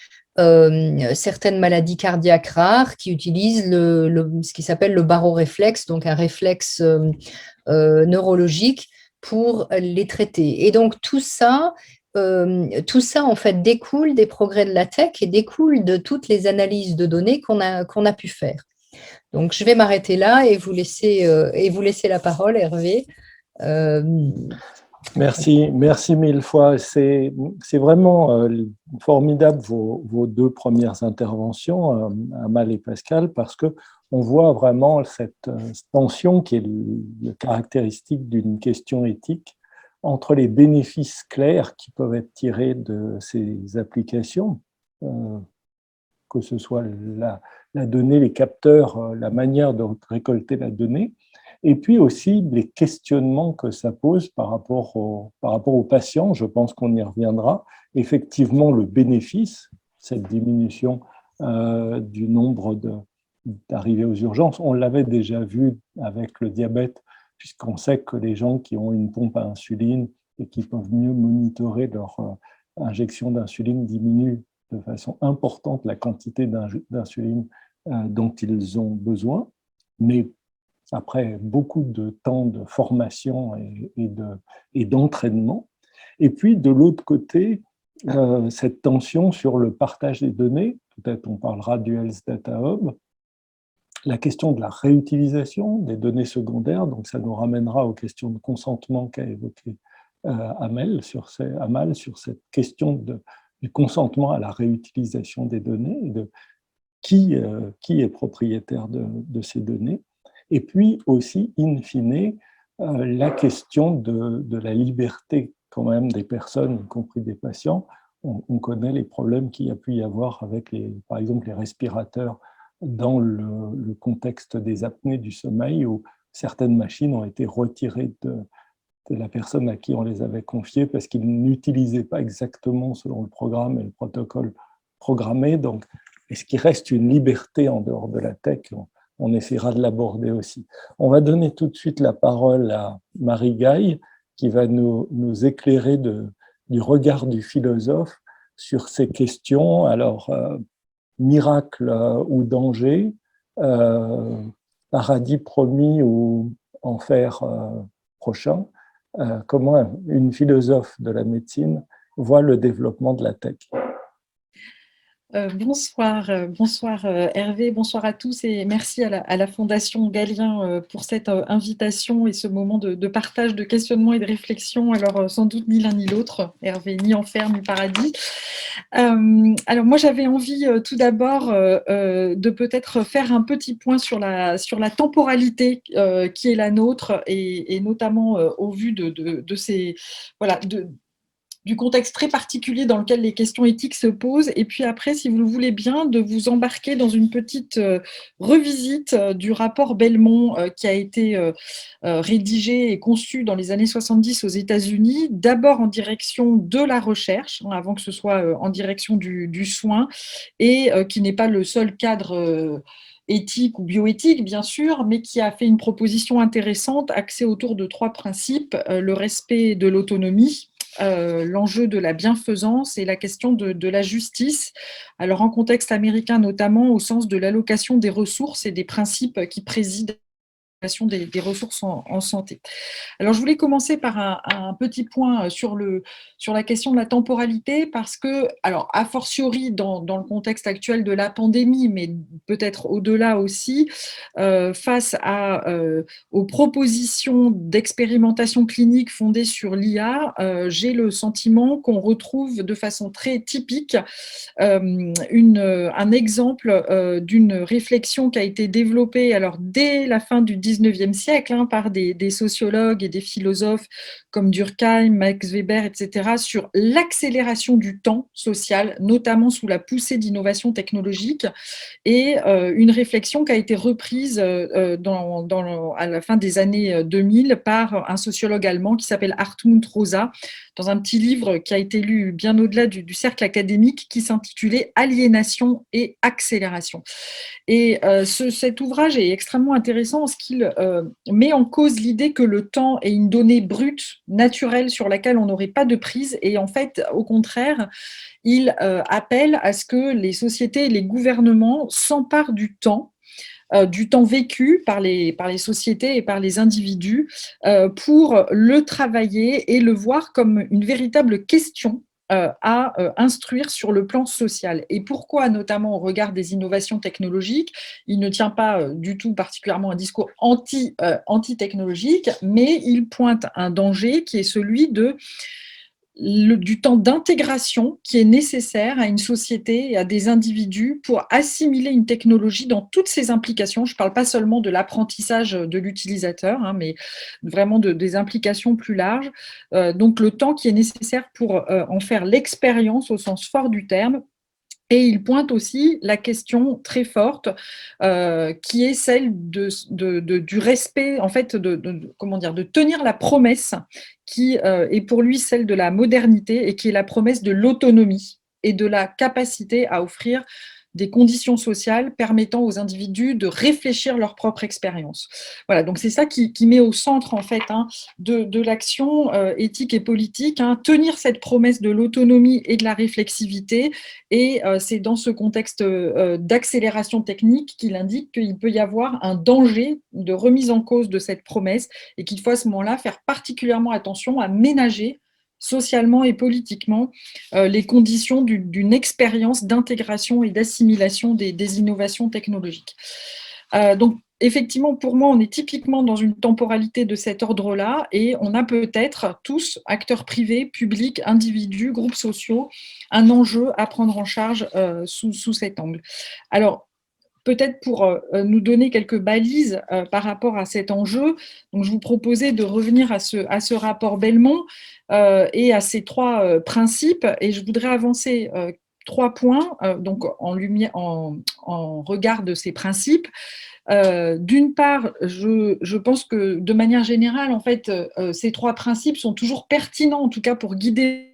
cardiaques rares qui utilisent ce qui s'appelle le baroréflexe, donc un réflexe neurologique pour les traiter. Et donc tout ça, en fait, découle des progrès de la tech et découle de toutes les analyses de données qu'on a pu faire. Donc, je vais m'arrêter là et vous laisser la parole, Hervé. Merci mille fois. C'est vraiment formidable vos deux premières interventions, Amal et Pascal, parce que on voit vraiment cette tension qui est le caractéristique d'une question éthique entre les bénéfices clairs qui peuvent être tirés de ces applications, que ce soit la donnée, les capteurs, la manière de récolter la donnée, et puis aussi les questionnements que ça pose par rapport aux patients. Je pense qu'on y reviendra. Effectivement, le bénéfice, cette diminution du nombre d'arrivées aux urgences, on l'avait déjà vu avec le diabète, puisqu'on sait que les gens qui ont une pompe à insuline et qui peuvent mieux monitorer leur injection d'insuline diminuent de façon importante la quantité d'insuline dont ils ont besoin. Mais après beaucoup de temps de formation et d'entraînement. Et puis, de l'autre côté, cette tension sur le partage des données, peut-être on parlera du Health Data Hub, la question de la réutilisation des données secondaires, donc ça nous ramènera aux questions de consentement qu'a évoqué Amal sur cette question du consentement à la réutilisation des données et de qui est propriétaire de ces données. Et puis aussi, in fine, la question de la liberté quand même des personnes, y compris des patients. On connaît les problèmes qu'il y a pu y avoir avec, par exemple, les respirateurs dans le contexte des apnées du sommeil, où certaines machines ont été retirées de la personne à qui on les avait confiées parce qu'ils n'utilisaient pas exactement selon le programme et le protocole programmé. Donc, est-ce qu'il reste une liberté en dehors de la tech? On essaiera de l'aborder aussi. On va donner tout de suite la parole à Marie Gaille, qui va nous éclairer du regard du philosophe sur ces questions. Alors, miracle ou danger, paradis promis ou enfer prochain, comment une philosophe de la médecine voit le développement de la tech. Bonsoir Hervé, bonsoir à tous et merci à la Fondation Galien pour cette invitation et ce moment de partage, de questionnement et de réflexion. Alors sans doute ni l'un ni l'autre, Hervé, ni enfer ni paradis. Alors moi j'avais envie tout d'abord de peut-être faire un petit point sur la temporalité qui est la nôtre et notamment au vu de ces du contexte très particulier dans lequel les questions éthiques se posent. Et puis après, si vous le voulez bien, de vous embarquer dans une petite revisite du rapport Belmont qui a été rédigé et conçu dans les années 70 aux États-Unis, d'abord en direction de la recherche, avant que ce soit en direction du soin, et qui n'est pas le seul cadre éthique ou bioéthique, bien sûr, mais qui a fait une proposition intéressante axée autour de 3 principes, le respect de l'autonomie, l'enjeu de la bienfaisance et la question de la justice. Alors en contexte américain notamment, au sens de l'allocation des ressources et des principes qui président des ressources en santé. Alors, je voulais commencer par un petit point sur la question de la temporalité, parce que, alors, a fortiori, dans le contexte actuel de la pandémie, mais peut-être au-delà aussi, face aux propositions d'expérimentation clinique fondées sur l'IA, j'ai le sentiment qu'on retrouve de façon très typique un exemple d'une réflexion qui a été développée alors, dès la fin du 19e siècle par des sociologues et des philosophes comme Durkheim, Max Weber, etc., sur l'accélération du temps social, notamment sous la poussée d'innovation technologique, et une réflexion qui a été reprise à la fin des années 2000 par un sociologue allemand qui s'appelle Hartmut Rosa, dans un petit livre qui a été lu bien au-delà du cercle académique, qui s'intitulait « Aliénation et accélération ». Et cet ouvrage est extrêmement intéressant parce qu'il met en cause l'idée que le temps est une donnée brute, naturelle, sur laquelle on n'aurait pas de prise. Et en fait, au contraire, il appelle à ce que les sociétés et les gouvernements s'emparent du temps vécu par les sociétés et par les individus pour le travailler et le voir comme une véritable question à instruire sur le plan social. Et pourquoi, notamment au regard des innovations technologiques, il ne tient pas du tout particulièrement un discours anti-technologique, mais il pointe un danger qui est celui du temps d'intégration qui est nécessaire à une société et à des individus pour assimiler une technologie dans toutes ses implications. Je ne parle pas seulement de l'apprentissage de l'utilisateur, mais vraiment des implications plus larges. Donc, le temps qui est nécessaire pour en faire l'expérience au sens fort du terme. Et il pointe aussi la question très forte qui est celle du respect, en fait, de tenir la promesse qui est pour lui celle de la modernité et qui est la promesse de l'autonomie et de la capacité à offrir des conditions sociales permettant aux individus de réfléchir leur propre expérience. Voilà, donc c'est ça qui met au centre en fait de l'action éthique et politique, tenir cette promesse de l'autonomie et de la réflexivité, et c'est dans ce contexte d'accélération technique qu'il indique qu'il peut y avoir un danger de remise en cause de cette promesse et qu'il faut à ce moment-là faire particulièrement attention à ménager socialement et politiquement les conditions d'une expérience d'intégration et d'assimilation des innovations technologiques. Donc, effectivement, pour moi, on est typiquement dans une temporalité de cet ordre-là et on a peut-être tous, acteurs privés, publics, individus, groupes sociaux, un enjeu à prendre en charge sous cet angle. Alors, peut-être pour nous donner quelques balises par rapport à cet enjeu, donc je vous proposais de revenir à ce rapport Belmont et à ces trois principes, et je voudrais avancer 3 points donc en regard de ces principes. D'une part, je pense que de manière générale, en fait, ces 3 principes sont toujours pertinents, en tout cas pour guider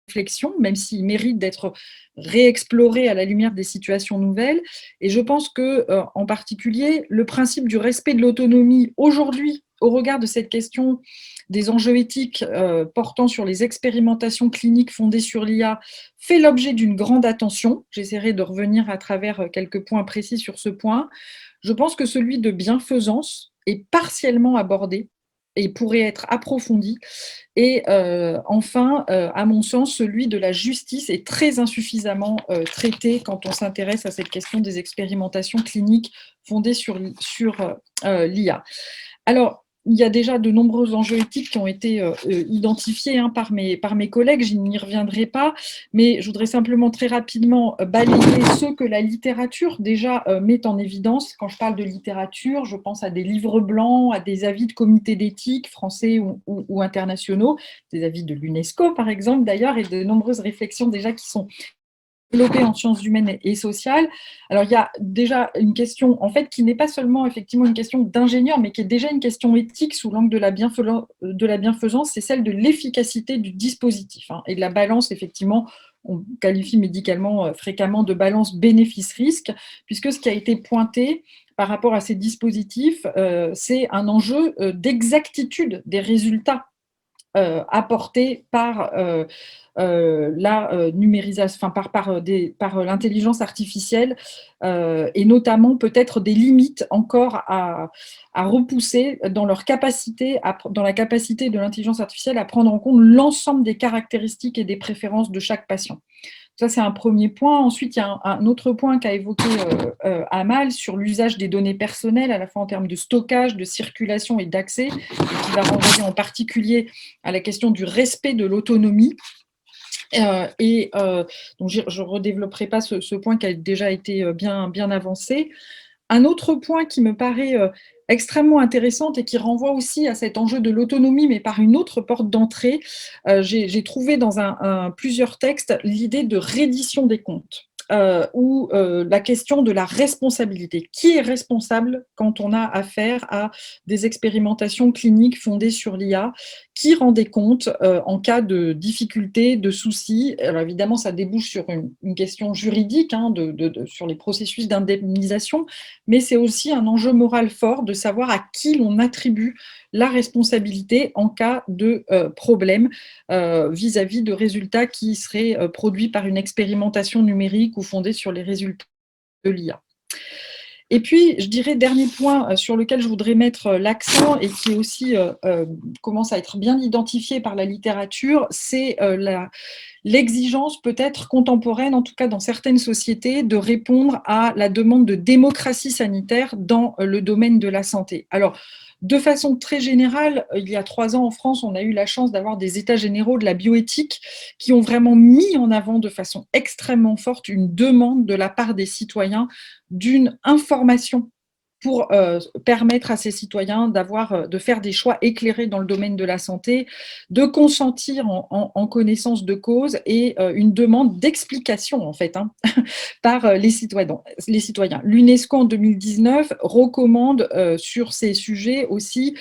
réflexion, même s'ils méritent d'être réexplorés à la lumière des situations nouvelles. Et je pense que, en particulier, le principe du respect de l'autonomie aujourd'hui, au regard de cette question des enjeux éthiques portant sur les expérimentations cliniques fondées sur l'IA, fait l'objet d'une grande attention. J'essaierai de revenir à travers quelques points précis sur ce point. Je pense que celui de bienfaisance est partiellement abordé et pourrait être approfondi. Et enfin, à mon sens, celui de la justice est très insuffisamment traité quand on s'intéresse à cette question des expérimentations cliniques fondées sur l'IA. Alors, il y a déjà de nombreux enjeux éthiques qui ont été identifiés par mes collègues, je n'y reviendrai pas, mais je voudrais simplement très rapidement balayer ceux que la littérature déjà met en évidence. Quand je parle de littérature, je pense à des livres blancs, à des avis de comités d'éthique français ou internationaux, des avis de l'UNESCO par exemple d'ailleurs, et de nombreuses réflexions déjà qui sont développé en sciences humaines et sociales. Alors, il y a déjà une question, en fait, qui n'est pas seulement effectivement une question d'ingénieur, mais qui est déjà une question éthique sous l'angle de la bienfaisance, c'est celle de l'efficacité du dispositif et de la balance, effectivement, on qualifie médicalement fréquemment de balance bénéfice-risque, puisque ce qui a été pointé par rapport à ces dispositifs, c'est un enjeu d'exactitude des résultats apportés par la numérisation, enfin par l'intelligence artificielle, et notamment peut-être des limites encore à repousser dans leur capacité, dans la capacité de l'intelligence artificielle à prendre en compte l'ensemble des caractéristiques et des préférences de chaque patient. Ça, c'est un premier point. Ensuite, il y a un autre point qu'a évoqué Amal sur l'usage des données personnelles, à la fois en termes de stockage, de circulation et d'accès, et qui va renvoyer en particulier à la question du respect de l'autonomie. Donc, je ne redévelopperai pas ce point qui a déjà été bien avancé. Un autre point qui me paraît extrêmement intéressant et qui renvoie aussi à cet enjeu de l'autonomie, mais par une autre porte d'entrée, j'ai trouvé dans plusieurs textes l'idée de reddition des comptes. Ou la question de la responsabilité. Qui est responsable quand on a affaire à des expérimentations cliniques fondées sur l'IA? Qui rend des comptes en cas de difficultés, de soucis? Alors évidemment, ça débouche sur une question juridique sur les processus d'indemnisation, mais c'est aussi un enjeu moral fort de savoir à qui l'on attribue la responsabilité en cas de problème vis-à-vis de résultats qui seraient produits par une expérimentation numérique ou fondée sur les résultats de l'IA. Et puis, je dirais, dernier point sur lequel je voudrais mettre l'accent et qui aussi commence à être bien identifié par la littérature, c'est l'exigence peut-être contemporaine, en tout cas dans certaines sociétés, de répondre à la demande de démocratie sanitaire dans le domaine de la santé. Alors, de façon très générale, il y a 3 ans en France, on a eu la chance d'avoir des états généraux de la bioéthique qui ont vraiment mis en avant de façon extrêmement forte une demande de la part des citoyens d'une information pour permettre à ces citoyens de faire des choix éclairés dans le domaine de la santé, de consentir en connaissance de cause et une demande d'explication en fait par les citoyens. L'UNESCO en 2019 recommande sur ces sujets aussi,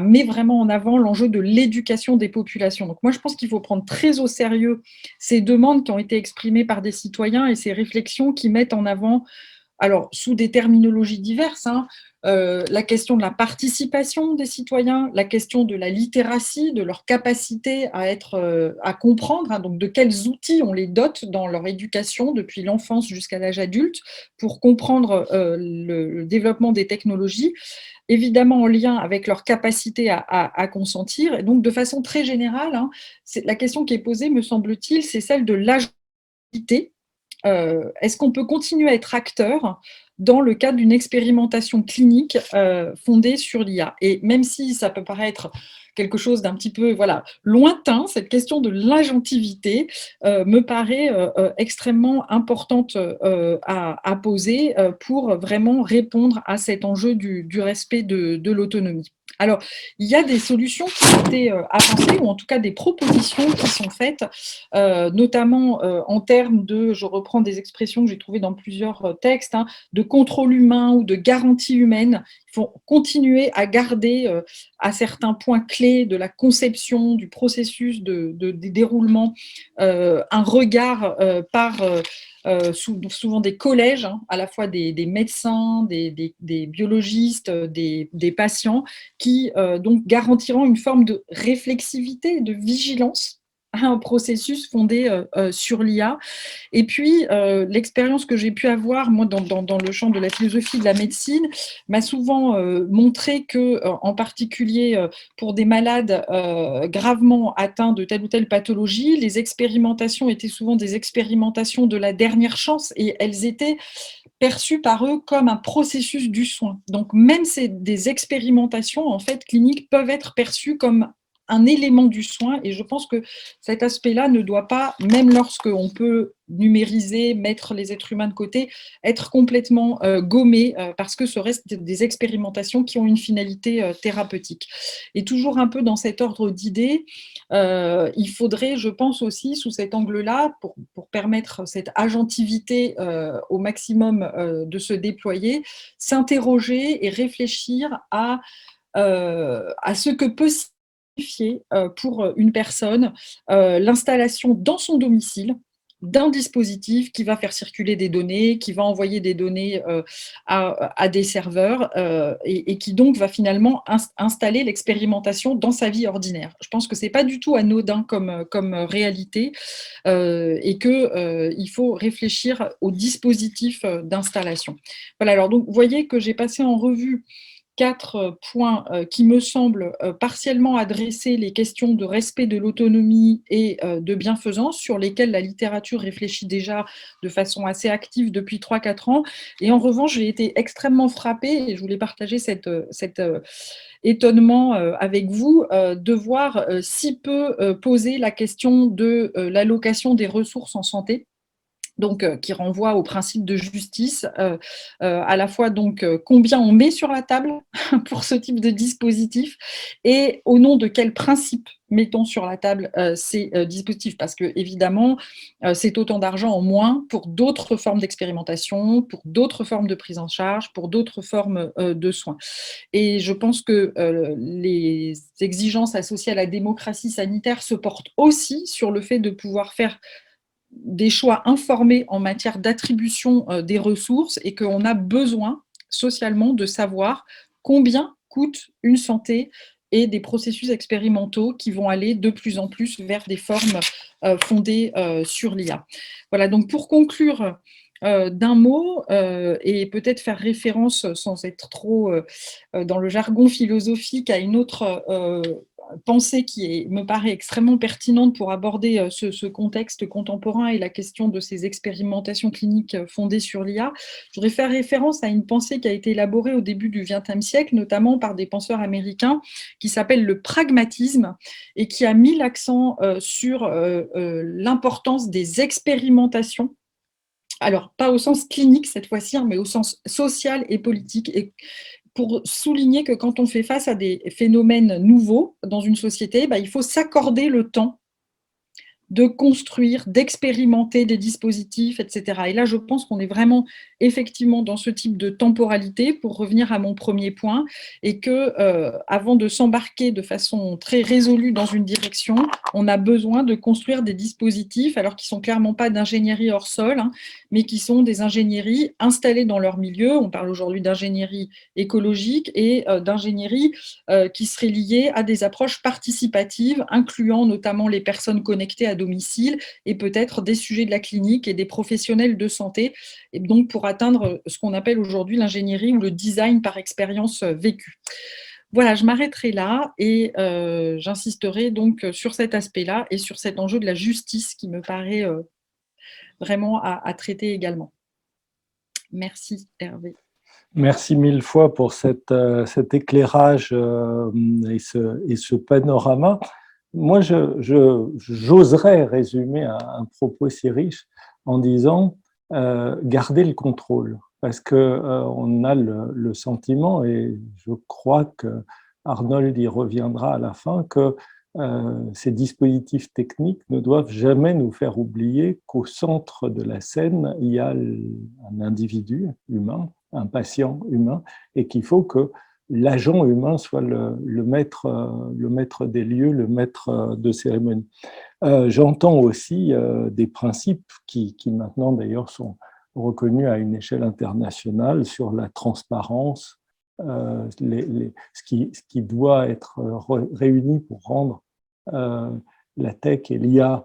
met vraiment en avant l'enjeu de l'éducation des populations. Donc moi je pense qu'il faut prendre très au sérieux ces demandes qui ont été exprimées par des citoyens et ces réflexions qui mettent en avant, alors sous des terminologies diverses, la question de la participation des citoyens, la question de la littératie, de leur capacité à comprendre, donc de quels outils on les dote dans leur éducation depuis l'enfance jusqu'à l'âge adulte pour comprendre le développement des technologies, évidemment en lien avec leur capacité à consentir. Et donc de façon très générale, la question qui est posée, me semble-t-il, c'est celle de l'agilité. Est-ce qu'on peut continuer à être acteur dans le cadre d'une expérimentation clinique fondée sur l'IA? Et même si ça peut paraître quelque chose d'un petit peu lointain, cette question de l'agentivité me paraît extrêmement importante à poser pour vraiment répondre à cet enjeu du respect de l'autonomie. Alors, il y a des solutions qui ont été avancées, ou en tout cas des propositions qui sont faites, notamment en termes de, je reprends des expressions que j'ai trouvées dans plusieurs textes, de contrôle humain ou de garantie humaine. Il faut continuer à garder à certains points clés de la conception, du processus de déroulement, un regard par souvent des collèges, à la fois des médecins, des biologistes, des patients, qui donc garantiront une forme de réflexivité et de vigilance à un processus fondé sur l'IA. Et puis, l'expérience que j'ai pu avoir, moi, dans le champ de la philosophie de la médecine, m'a souvent montré que, en particulier pour des malades gravement atteints de telle ou telle pathologie, les expérimentations étaient souvent des expérimentations de la dernière chance et elles étaient perçues par eux comme un processus du soin. Donc, même des expérimentations en fait cliniques peuvent être perçues comme un élément du soin, et je pense que cet aspect-là ne doit pas, même lorsqu'on peut numériser, mettre les êtres humains de côté, être complètement gommé parce que ce reste des expérimentations qui ont une finalité thérapeutique. Et toujours un peu dans cet ordre d'idées, il faudrait, je pense aussi, sous cet angle-là, pour permettre cette agentivité au maximum de se déployer, s'interroger et réfléchir à ce que peut pour une personne l'installation dans son domicile d'un dispositif qui va faire circuler des données, qui va envoyer des données à des serveurs et qui donc va finalement installer l'expérimentation dans sa vie ordinaire. Je pense que ce n'est pas du tout anodin comme réalité et qu'il faut réfléchir au dispositif d'installation. Voilà, alors donc vous voyez que j'ai passé en revue 4 points qui me semblent partiellement adresser les questions de respect de l'autonomie et de bienfaisance sur lesquelles la littérature réfléchit déjà de façon assez active depuis 3-4 ans. Et en revanche, j'ai été extrêmement frappée, et je voulais partager cet étonnement avec vous, de voir si peu poser la question de l'allocation des ressources en santé. Donc, qui renvoie au principe de justice, à la fois donc combien on met sur la table pour ce type de dispositif et au nom de quels principes mettons sur la table ces dispositifs, parce que évidemment c'est autant d'argent en moins pour d'autres formes d'expérimentation, pour d'autres formes de prise en charge, pour d'autres formes de soins. Et je pense que les exigences associées à la démocratie sanitaire se portent aussi sur le fait de pouvoir faire des choix informés en matière d'attribution des ressources et qu'on a besoin socialement de savoir combien coûte une santé et des processus expérimentaux qui vont aller de plus en plus vers des formes fondées sur l'IA. Voilà, donc pour conclure d'un mot et peut-être faire référence sans être trop dans le jargon philosophique à une autre pensée qui me paraît extrêmement pertinente pour aborder ce contexte contemporain et la question de ces expérimentations cliniques fondées sur l'IA. Je voudrais faire référence à une pensée qui a été élaborée au début du XXe siècle, notamment par des penseurs américains, qui s'appelle le pragmatisme et qui a mis l'accent sur l'importance des expérimentations. Alors, pas au sens clinique cette fois-ci, mais au sens social et politique, et pour souligner que quand on fait face à des phénomènes nouveaux dans une société, il faut s'accorder le temps de construire, d'expérimenter des dispositifs, etc. Et là, je pense qu'on est vraiment effectivement dans ce type de temporalité, pour revenir à mon premier point, et que avant de s'embarquer de façon très résolue dans une direction, on a besoin de construire des dispositifs, alors qui ne sont clairement pas d'ingénierie hors sol, mais qui sont des ingénieries installées dans leur milieu. On parle aujourd'hui d'ingénierie écologique et d'ingénierie qui serait liée à des approches participatives, incluant notamment les personnes connectées à domicile et peut-être des sujets de la clinique et des professionnels de santé, et donc pour atteindre ce qu'on appelle aujourd'hui l'ingénierie ou le design par expérience vécue. Voilà, je m'arrêterai là et j'insisterai donc sur cet aspect-là et sur cet enjeu de la justice qui me paraît vraiment à traiter également. Merci Hervé. Merci mille fois pour cet éclairage et ce panorama. Moi, j'oserais résumer un propos si riche en disant garder le contrôle, parce qu'on a le sentiment, et je crois que Arnold y reviendra à la fin, que ces dispositifs techniques ne doivent jamais nous faire oublier qu'au centre de la scène, il y a un individu humain, un patient humain, et qu'il faut que l'agent humain soit le maître des lieux, le maître de cérémonie. J'entends aussi des principes qui maintenant d'ailleurs sont reconnus à une échelle internationale sur la transparence, ce qui doit être réuni pour rendre la tech et l'IA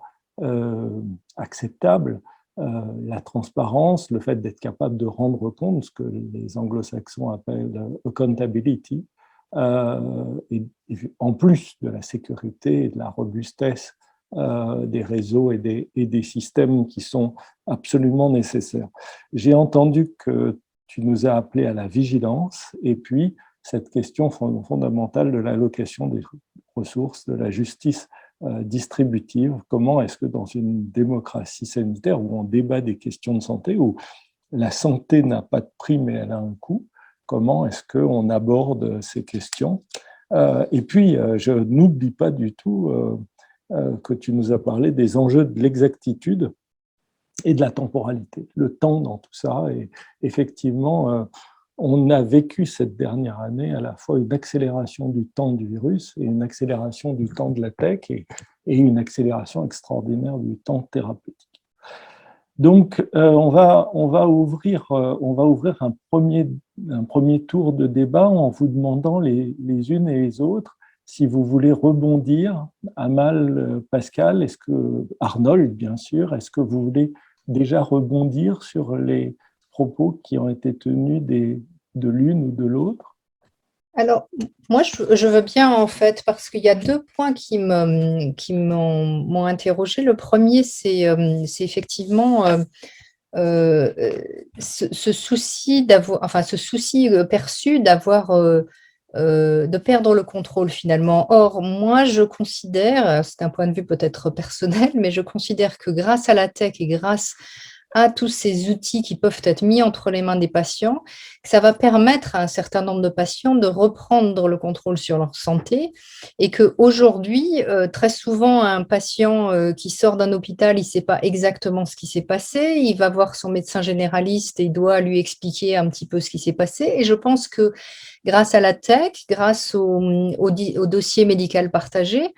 acceptables. La transparence, le fait d'être capable de rendre compte, ce que les anglo-saxons appellent accountability, et en plus de la sécurité et de la robustesse des réseaux et des systèmes qui sont absolument nécessaires. J'ai entendu que tu nous as appelé à la vigilance, et puis cette question fondamentale de l'allocation des ressources, de la justice distributive. Comment est-ce que dans une démocratie sanitaire où on débat des questions de santé, où la santé n'a pas de prix mais elle a un coût, comment est-ce qu'on aborde ces questions? Et puis, je n'oublie pas du tout que tu nous as parlé des enjeux de l'exactitude et de la temporalité, le temps dans tout ça. Et effectivement, on a vécu cette dernière année à la fois une accélération du temps du virus et une accélération du temps de la tech et une accélération extraordinaire du temps thérapeutique. Donc, on va ouvrir un premier tour de débat en vous demandant les unes et les autres si vous voulez rebondir. Amal, Pascal, Arnold, bien sûr, est-ce que vous voulez déjà rebondir sur les propos qui ont été tenus de l'une ou de l'autre? Alors, moi, je veux bien, en fait, parce qu'il y a deux points qui m'ont interrogé. Le premier, c'est effectivement ce souci perçu de perdre le contrôle finalement. Or, moi, je considère, c'est un point de vue peut-être personnel, mais je considère que grâce à la tech et grâce à tous ces outils qui peuvent être mis entre les mains des patients, ça va permettre à un certain nombre de patients de reprendre le contrôle sur leur santé et qu'aujourd'hui, très souvent, un patient qui sort d'un hôpital, il ne sait pas exactement ce qui s'est passé, il va voir son médecin généraliste et il doit lui expliquer un petit peu ce qui s'est passé. Et je pense que grâce à la tech, grâce au dossier médical partagé,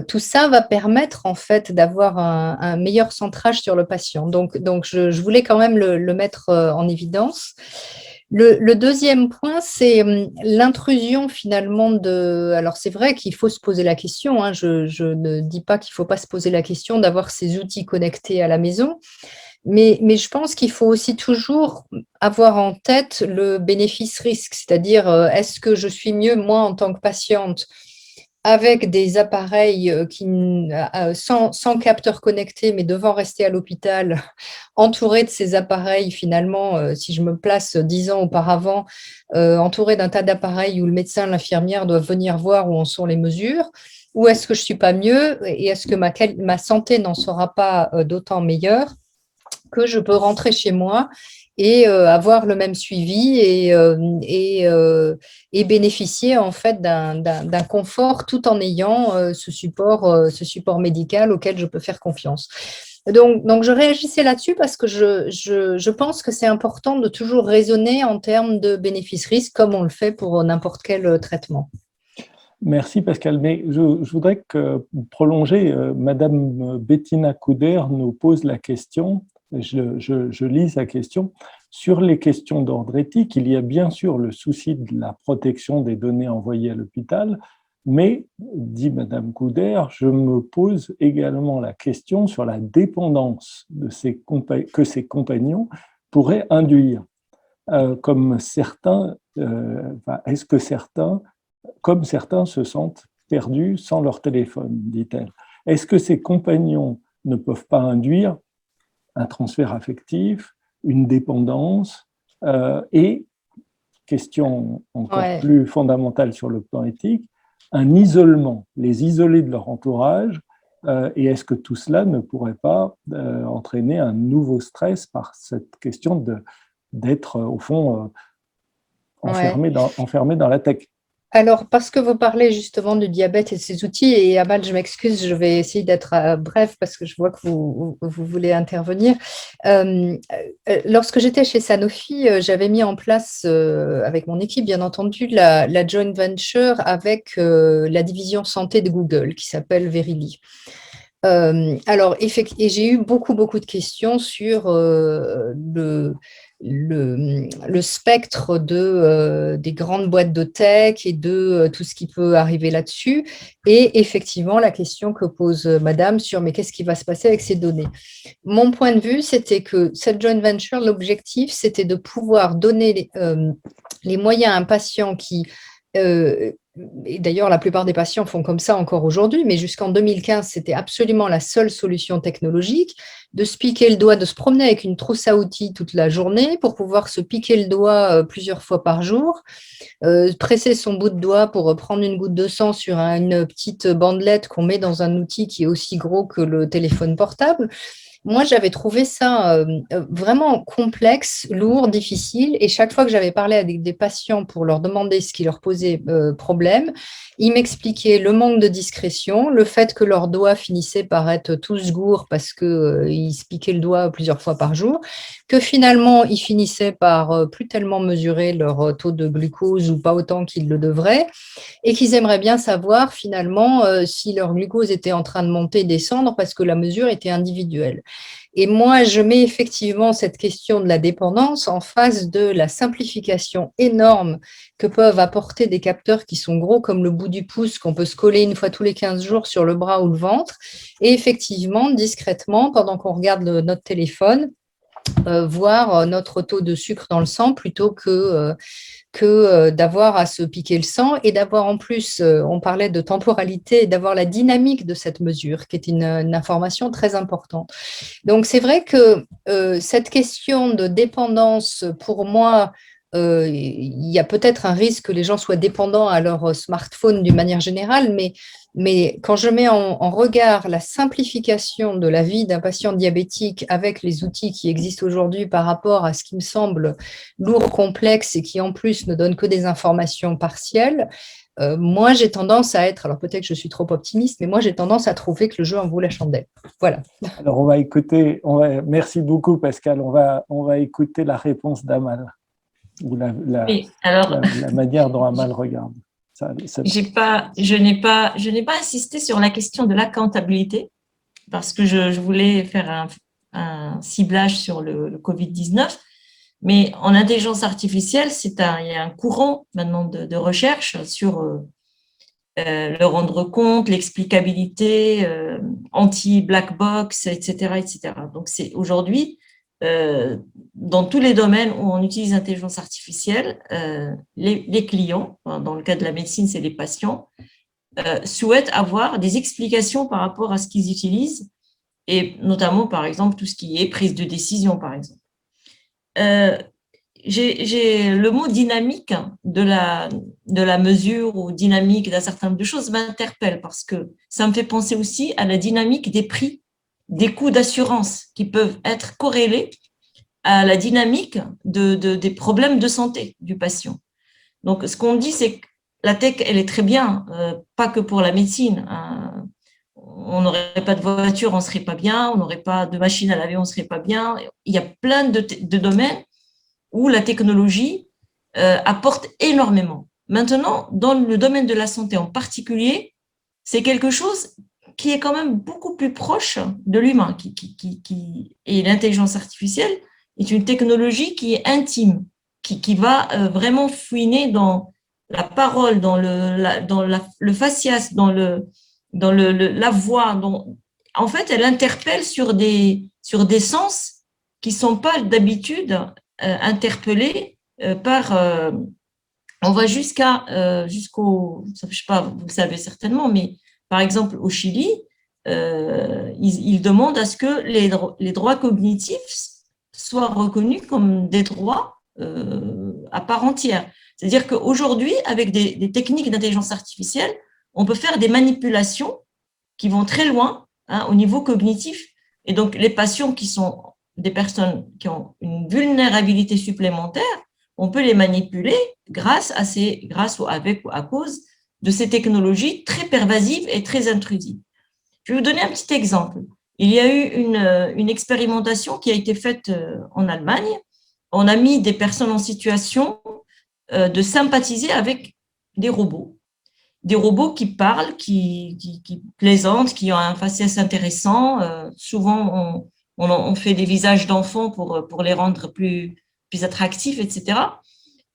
tout ça va permettre en fait d'avoir un meilleur centrage sur le patient. Donc je voulais quand même le mettre en évidence. Le deuxième point, c'est l'intrusion finalement de… Alors c'est vrai qu'il faut se poser la question, hein, je ne dis pas qu'il ne faut pas se poser la question d'avoir ces outils connectés à la maison, mais je pense qu'il faut aussi toujours avoir en tête le bénéfice-risque, c'est-à-dire est-ce que je suis mieux, moi, en tant que patiente, avec des appareils sans capteur connecté, mais devant rester à l'hôpital, entouré de ces appareils, finalement, si je me place 10 ans auparavant, entouré d'un tas d'appareils où le médecin, l'infirmière doivent venir voir où en sont les mesures, ou est-ce que je ne suis pas mieux et est-ce que ma santé n'en sera pas d'autant meilleure que je peux rentrer chez moi et avoir le même suivi et bénéficier en fait d'un confort tout en ayant ce support médical auquel je peux faire confiance. Donc je réagissais là-dessus parce que je pense que c'est important de toujours raisonner en termes de bénéfice-risque comme on le fait pour n'importe quel traitement. Merci Pascal, mais je voudrais prolonger. Madame Bettina Couder nous pose la question, je lis sa question. Sur les questions d'ordre éthique, il y a bien sûr le souci de la protection des données envoyées à l'hôpital, mais, dit Madame Couder, je me pose également la question sur la dépendance que ces compagnons pourraient induire. Comme certains se sentent perdus sans leur téléphone, dit-elle. Est-ce que ces compagnons ne peuvent pas induire un transfert affectif, une dépendance et, question encore plus fondamentale sur le plan éthique, un isolement, les isoler de leur entourage, et est-ce que tout cela ne pourrait pas entraîner un nouveau stress par cette question d'être, au fond, enfermé dans la tech? Alors, parce que vous parlez justement du diabète et de ses outils, et Amal, je m'excuse, je vais essayer d'être bref parce que je vois que vous voulez intervenir. Lorsque j'étais chez Sanofi, j'avais mis en place, avec mon équipe, bien entendu, la joint venture avec la division santé de Google qui s'appelle Verily. Alors, et j'ai eu beaucoup de questions sur le spectre des grandes boîtes de tech et de tout ce qui peut arriver là-dessus. Et effectivement, la question que pose Madame sur mais qu'est-ce qui va se passer avec ces données? Mon point de vue, c'était que cette joint venture, l'objectif, c'était de pouvoir donner les moyens à un patient qui… et d'ailleurs, la plupart des patients font comme ça encore aujourd'hui, mais jusqu'en 2015, c'était absolument la seule solution technologique, de se piquer le doigt, de se promener avec une trousse à outils toute la journée pour pouvoir se piquer le doigt plusieurs fois par jour, presser son bout de doigt pour prendre une goutte de sang sur une petite bandelette qu'on met dans un outil qui est aussi gros que le téléphone portable. Moi, j'avais trouvé ça vraiment complexe, lourd, difficile. Et chaque fois que j'avais parlé avec des patients pour leur demander ce qui leur posait problème, ils m'expliquaient le manque de discrétion, le fait que leurs doigts finissaient par être tous gourds parce qu'ils se piquaient le doigt plusieurs fois par jour, que finalement, ils finissaient par plus tellement mesurer leur taux de glucose ou pas autant qu'ils le devraient, et qu'ils aimeraient bien savoir finalement si leur glucose était en train de monter et descendre parce que la mesure était individuelle. Et moi, je mets effectivement cette question de la dépendance en face de la simplification énorme que peuvent apporter des capteurs qui sont gros comme le bout du pouce, qu'on peut se coller une fois tous les 15 jours sur le bras ou le ventre. Et effectivement, discrètement, pendant qu'on regarde notre téléphone, voir notre taux de sucre dans le sang plutôt que d'avoir à se piquer le sang et d'avoir en plus, on parlait de temporalité, d'avoir la dynamique de cette mesure, qui est une information très importante. Donc, c'est vrai que cette question de dépendance, pour moi, il y a peut-être un risque que les gens soient dépendants à leur smartphone d'une manière générale, mais quand je mets en regard la simplification de la vie d'un patient diabétique avec les outils qui existent aujourd'hui par rapport à ce qui me semble lourd, complexe et qui en plus ne donne que des informations partielles, moi j'ai tendance à être, alors peut-être que je suis trop optimiste, mais moi j'ai tendance à trouver que le jeu en vaut la chandelle. Voilà. Alors on va écouter, merci beaucoup Pascal, on va écouter la réponse d'Amal, ou la manière dont Amal regarde. Je n'ai pas insisté sur la question de l'accountabilité parce que je voulais faire un ciblage sur le Covid-19, mais en intelligence artificielle, il y a un courant maintenant de recherche sur le rendre compte, l'explicabilité, anti-black box, etc., etc. Donc, c'est aujourd'hui, dans tous les domaines où on utilise l'intelligence artificielle, les clients, dans le cas de la médecine, c'est les patients, souhaitent avoir des explications par rapport à ce qu'ils utilisent, et notamment, par exemple, tout ce qui est prise de décision, par exemple. J'ai le mot dynamique de la mesure ou dynamique d'un certain nombre de choses m'interpelle parce que ça me fait penser aussi à la dynamique des prix, des coûts d'assurance qui peuvent être corrélés à la dynamique des problèmes de santé du patient. Donc, ce qu'on dit, c'est que la tech, elle est très bien, pas que pour la médecine. On n'aurait pas de voiture, on ne serait pas bien, on n'aurait pas de machine à laver, on ne serait pas bien. Il y a plein de domaines où la technologie apporte énormément. Maintenant, dans le domaine de la santé en particulier, c'est quelque chose qui est quand même beaucoup plus proche de l'humain. Et l'intelligence artificielle est une technologie qui est intime, qui va vraiment fouiner dans la parole, dans le faciès, dans la voix. En fait, elle interpelle sur des sens qui ne sont pas d'habitude interpellés par… on va jusqu'au… je ne sais pas, vous le savez certainement, mais par exemple, au Chili, ils demandent à ce que les droits cognitifs soient reconnus comme des droits à part entière. C'est-à-dire qu'aujourd'hui, avec des techniques d'intelligence artificielle, on peut faire des manipulations qui vont très loin au niveau cognitif. Et donc, les patients qui sont des personnes qui ont une vulnérabilité supplémentaire, on peut les manipuler grâce à cause de ces technologies très pervasives et très intrusives. Je vais vous donner un petit exemple. Il y a eu une expérimentation qui a été faite en Allemagne. On a mis des personnes en situation de sympathiser avec des robots. Des robots qui parlent, qui plaisantent, qui ont un faciès intéressant. Souvent, on fait des visages d'enfants pour les rendre plus attractifs, etc.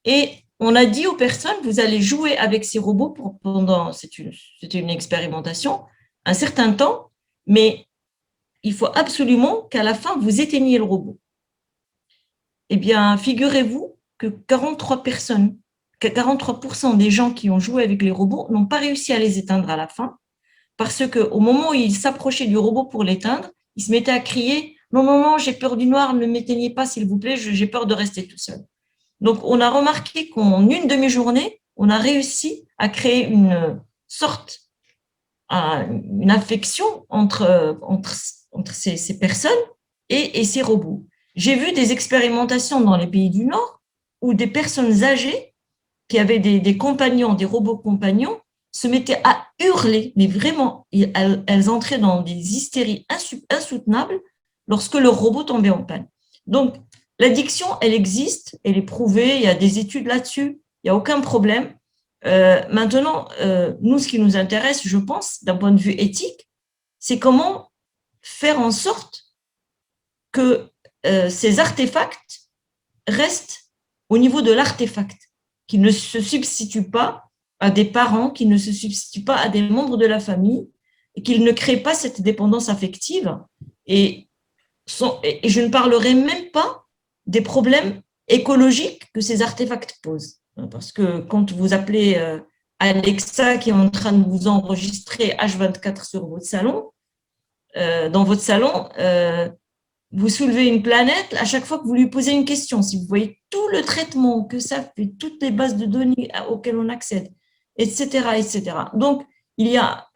Et on a dit aux personnes, vous allez jouer avec ces robots pendant, c'était une expérimentation, un certain temps, mais il faut absolument qu'à la fin, vous éteigniez le robot. Eh bien, figurez-vous que 43% des gens qui ont joué avec les robots n'ont pas réussi à les éteindre à la fin, parce qu'au moment où ils s'approchaient du robot pour l'éteindre, ils se mettaient à crier « Non, non, non, j'ai peur du noir, ne m'éteignez pas, s'il vous plaît, j'ai peur de rester tout seul. » Donc, on a remarqué qu'en une demi-journée, on a réussi à créer une affection entre ces personnes et ces robots. J'ai vu des expérimentations dans les pays du Nord où des personnes âgées qui avaient des compagnons, des robots compagnons, se mettaient à hurler, mais vraiment, elles entraient dans des hystéries insoutenables lorsque leur robot tombait en panne. Donc, l'addiction, elle existe, elle est prouvée, il y a des études là-dessus, il n'y a aucun problème. Maintenant, nous, ce qui nous intéresse, je pense, d'un point de vue éthique, c'est comment faire en sorte que ces artefacts restent au niveau de l'artefact, qui ne se substituent pas à des parents, qui ne se substituent pas à des membres de la famille, et qu'ils ne créent pas cette dépendance affective. Et je ne parlerai même pas des problèmes écologiques que ces artefacts posent. Parce que quand vous appelez Alexa qui est en train de vous enregistrer H24 sur votre salon, dans votre salon, vous soulevez une planète à chaque fois que vous lui posez une question. Si vous voyez tout le traitement que ça fait, toutes les bases de données auxquelles on accède, etc., etc. Donc, il y a,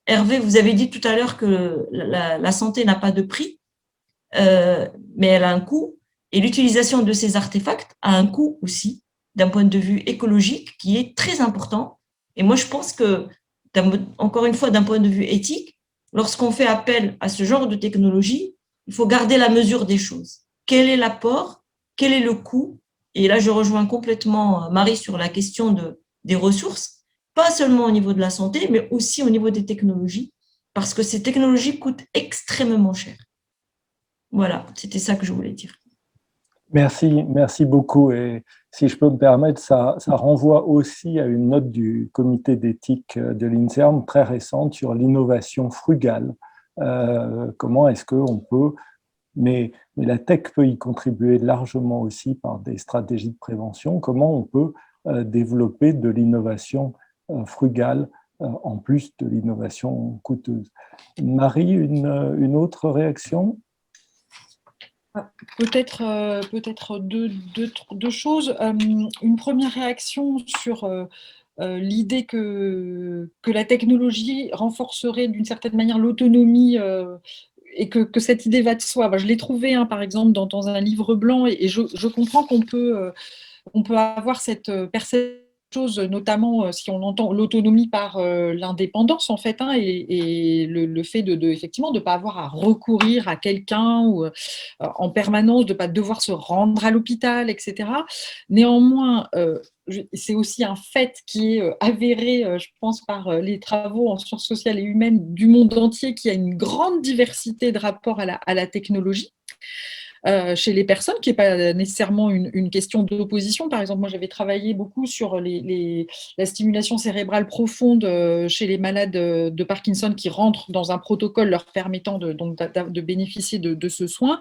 Hervé, vous avez dit tout à l'heure que la santé n'a pas de prix, mais elle a un coût. Et l'utilisation de ces artefacts a un coût aussi, d'un point de vue écologique, qui est très important. Et moi, je pense que, encore une fois, d'un point de vue éthique, lorsqu'on fait appel à ce genre de technologie, il faut garder la mesure des choses. Quel est l'apport? Quel est le coût? Et là, je rejoins complètement Marie sur la question des ressources, pas seulement au niveau de la santé, mais aussi au niveau des technologies, parce que ces technologies coûtent extrêmement cher. Voilà, c'était ça que je voulais dire. Merci beaucoup. Et si je peux me permettre, ça renvoie aussi à une note du comité d'éthique de l'INSERM très récente sur l'innovation frugale. Comment est-ce qu'on peut, mais la tech peut y contribuer largement aussi par des stratégies de prévention, comment on peut développer de l'innovation frugale en plus de l'innovation coûteuse. Marie, une autre réaction ? Peut-être deux choses. Une première réaction sur l'idée que la technologie renforcerait d'une certaine manière l'autonomie et que cette idée va de soi. Je l'ai trouvé, par exemple, dans un livre blanc et je comprends qu'on peut avoir cette perception, notamment si on entend l'autonomie par l'indépendance en fait, et le fait effectivement de ne pas avoir à recourir à quelqu'un ou en permanence, de ne pas devoir se rendre à l'hôpital, etc. Néanmoins, c'est aussi un fait qui est avéré, je pense, par les travaux en sciences sociales et humaines du monde entier, qui a une grande diversité de rapports à la technologie. Chez les personnes, qui n'est pas nécessairement une question d'opposition. Par exemple, moi, j'avais travaillé beaucoup sur la stimulation cérébrale profonde chez les malades de Parkinson qui rentrent dans un protocole leur permettant de bénéficier de ce soin,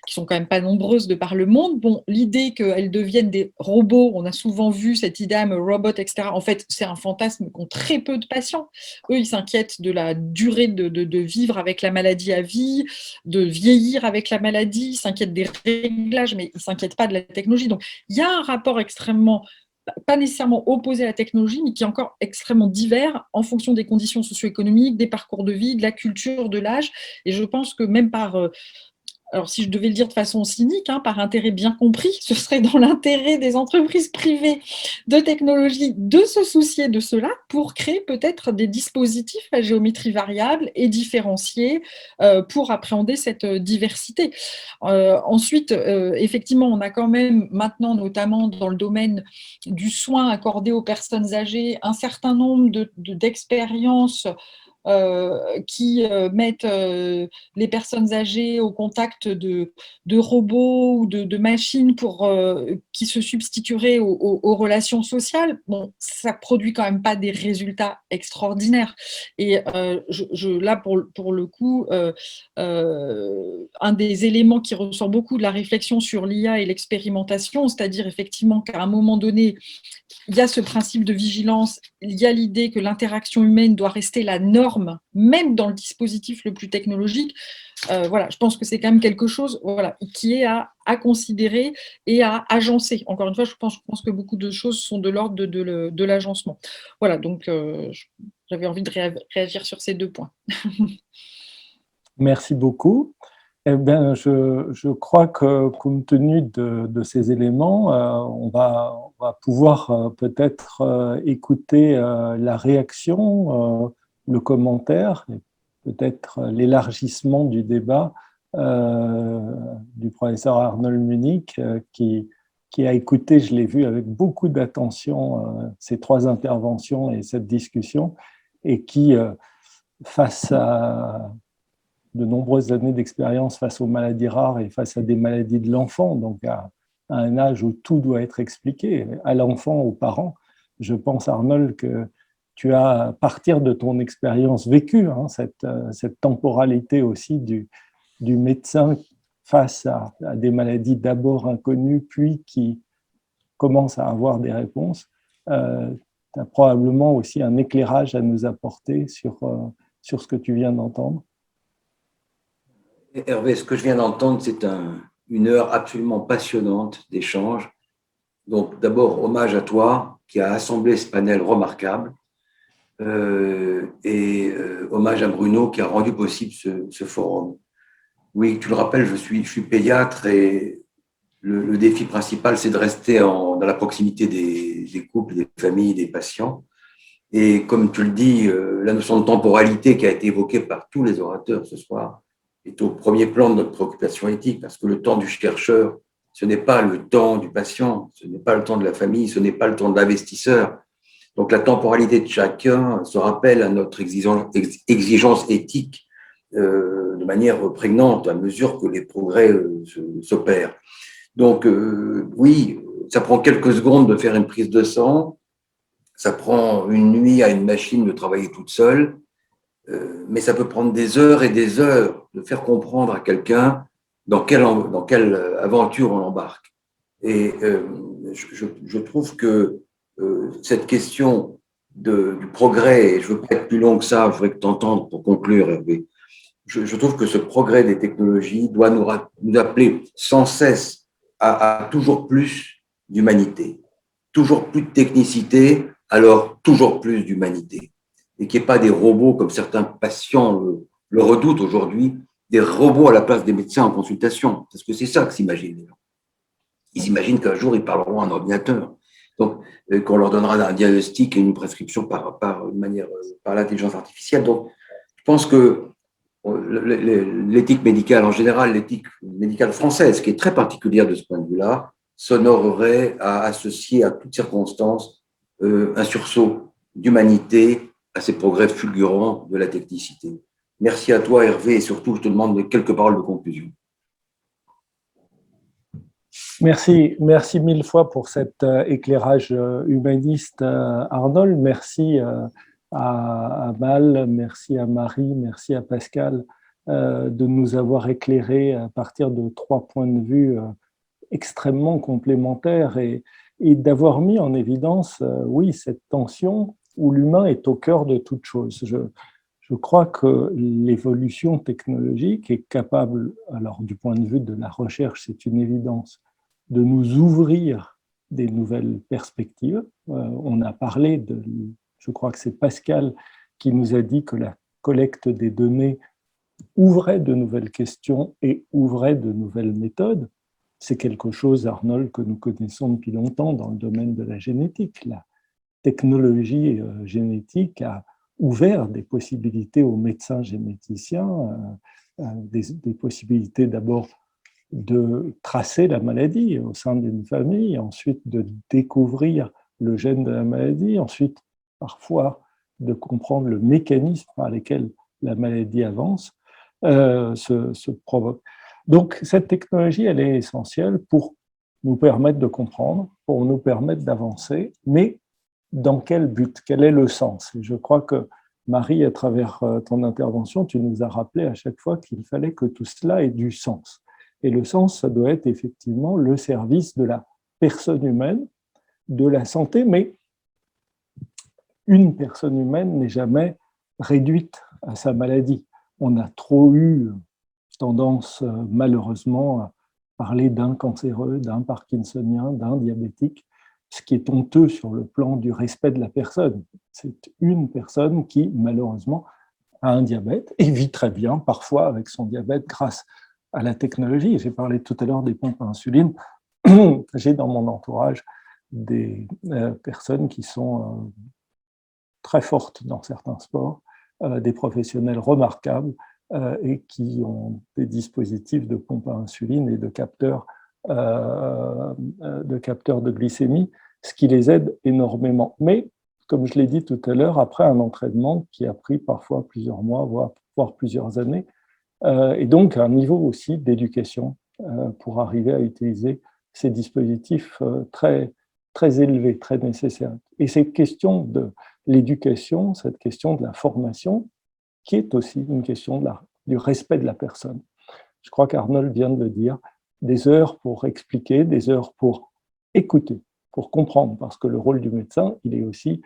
qui sont quand même pas nombreuses de par le monde. Bon, l'idée qu'elles deviennent des robots, on a souvent vu cette idée, robot, etc. En fait, c'est un fantasme qu'ont très peu de patients. Eux, ils s'inquiètent de la durée de vivre avec la maladie à vie, de vieillir avec la maladie, ils s'inquiètent des réglages, mais ils ne s'inquiètent pas de la technologie. Donc, il y a un rapport extrêmement, pas nécessairement opposé à la technologie, mais qui est encore extrêmement divers en fonction des conditions socio-économiques, des parcours de vie, de la culture, de l'âge. Et je pense que même par... alors, si je devais le dire de façon cynique, par intérêt bien compris, ce serait dans l'intérêt des entreprises privées de technologie de se soucier de cela pour créer peut-être des dispositifs à géométrie variable et différenciés pour appréhender cette diversité. Ensuite, effectivement, on a quand même maintenant, notamment dans le domaine du soin accordé aux personnes âgées, un certain nombre d'expériences qui mettent les personnes âgées au contact de robots ou de machines qui se substitueraient aux relations sociales. Bon, ça produit quand même pas des résultats extraordinaires. Et là, pour le coup, un des éléments qui ressort beaucoup de la réflexion sur l'IA et l'expérimentation, c'est-à-dire effectivement qu'à un moment donné, il y a ce principe de vigilance, il y a l'idée que l'interaction humaine doit rester la norme, même dans le dispositif le plus technologique. Voilà, je pense que c'est quand même quelque chose qui est à considérer et à agencer. Encore une fois, je pense que beaucoup de choses sont de l'ordre de l'agencement. Voilà, donc j'avais envie de réagir sur ces deux points. Merci beaucoup. Eh bien, je crois que compte tenu de ces éléments, on va pouvoir peut-être écouter la réaction, le commentaire, et peut-être l'élargissement du débat du professeur Arnold Münnich, qui a écouté, je l'ai vu avec beaucoup d'attention, ces trois interventions et cette discussion, et qui, face à de nombreuses années d'expérience face aux maladies rares et face à des maladies de l'enfant, donc à un âge où tout doit être expliqué, à l'enfant, aux parents. Je pense, Arnold, que tu as, à partir de ton expérience vécue, hein, cette temporalité aussi du médecin face à des maladies d'abord inconnues, puis qui commencent à avoir des réponses, tu as probablement aussi un éclairage à nous apporter sur ce que tu viens d'entendre. Hervé, ce que je viens d'entendre, c'est une heure absolument passionnante d'échange. Donc, d'abord, hommage à toi qui as assemblé ce panel remarquable et hommage à Bruno qui a rendu possible ce forum. Oui, tu le rappelles, je suis pédiatre et le défi principal, c'est de rester dans la proximité des couples, des familles, des patients. Et comme tu le dis, la notion de temporalité qui a été évoquée par tous les orateurs ce soir est au premier plan de notre préoccupation éthique, parce que le temps du chercheur, ce n'est pas le temps du patient, ce n'est pas le temps de la famille, ce n'est pas le temps de l'investisseur. Donc la temporalité de chacun se rappelle à notre exigence éthique de manière prégnante à mesure que les progrès s'opèrent. Donc oui, ça prend quelques secondes de faire une prise de sang, ça prend une nuit à une machine de travailler toute seule, mais ça peut prendre des heures et des heures de faire comprendre à quelqu'un dans quelle aventure on l'embarque. Et je trouve que cette question du progrès, et je ne veux pas être plus long que ça, je voudrais que tu entendes pour conclure, Hervé, je trouve que ce progrès des technologies doit nous appeler sans cesse à toujours plus d'humanité, toujours plus de technicité, alors toujours plus d'humanité. Et qu'il n'y ait pas des robots, comme certains patients le redoutent aujourd'hui, des robots à la place des médecins en consultation. Parce que c'est ça que s'imaginent les gens. Ils s'imaginent qu'un jour, ils parleront à un ordinateur. Donc, qu'on leur donnera un diagnostic et une prescription par l'intelligence artificielle. Donc, je pense que l'éthique médicale en général, l'éthique médicale française, qui est très particulière de ce point de vue-là, s'honorerait à associer à toutes circonstances un sursaut d'humanité à ces progrès fulgurants de la technicité. Merci à toi, Hervé, et surtout, je te demande quelques paroles de conclusion. Merci mille fois pour cet éclairage humaniste, Arnold. Merci à Mal, merci à Marie, merci à Pascal de nous avoir éclairés à partir de 3 points de vue extrêmement complémentaires et d'avoir mis en évidence, oui, cette tension où l'humain est au cœur de toute chose. Je crois que l'évolution technologique est capable, alors du point de vue de la recherche, c'est une évidence, de nous ouvrir des nouvelles perspectives. On a parlé je crois que c'est Pascal qui nous a dit que la collecte des données ouvrait de nouvelles questions et ouvrait de nouvelles méthodes. C'est quelque chose, Arnold, que nous connaissons depuis longtemps dans le domaine de la génétique. La technologie génétique a ouvert des possibilités aux médecins généticiens, des possibilités d'abord de tracer la maladie au sein d'une famille, ensuite de découvrir le gène de la maladie, ensuite parfois de comprendre le mécanisme par lequel la maladie avance, se provoque. Donc cette technologie, elle est essentielle pour nous permettre de comprendre, pour nous permettre d'avancer, mais dans quel but? Quel est le sens? Et je crois que Marie, à travers ton intervention, tu nous as rappelé à chaque fois qu'il fallait que tout cela ait du sens. Et le sens, ça doit être effectivement le service de la personne humaine, de la santé, mais une personne humaine n'est jamais réduite à sa maladie. On a trop eu tendance, malheureusement, à parler d'un cancéreux, d'un parkinsonien, d'un diabétique, ce qui est honteux sur le plan du respect de la personne. C'est une personne qui, malheureusement, a un diabète et vit très bien, parfois avec son diabète, grâce à la technologie. J'ai parlé tout à l'heure des pompes à insuline. J'ai dans mon entourage des personnes qui sont très fortes dans certains sports, des professionnels remarquables et qui ont des dispositifs de pompes à insuline et de capteurs de glycémie, ce qui les aide énormément. Mais, comme je l'ai dit tout à l'heure, après un entraînement qui a pris parfois plusieurs mois, voire plusieurs années, et donc un niveau aussi d'éducation pour arriver à utiliser ces dispositifs très, très élevés, très nécessaires. Et cette question de l'éducation, cette question de la formation, qui est aussi une question du respect de la personne. Je crois qu'Arnold vient de le dire, des heures pour expliquer, des heures pour écouter, pour comprendre, parce que le rôle du médecin, il est aussi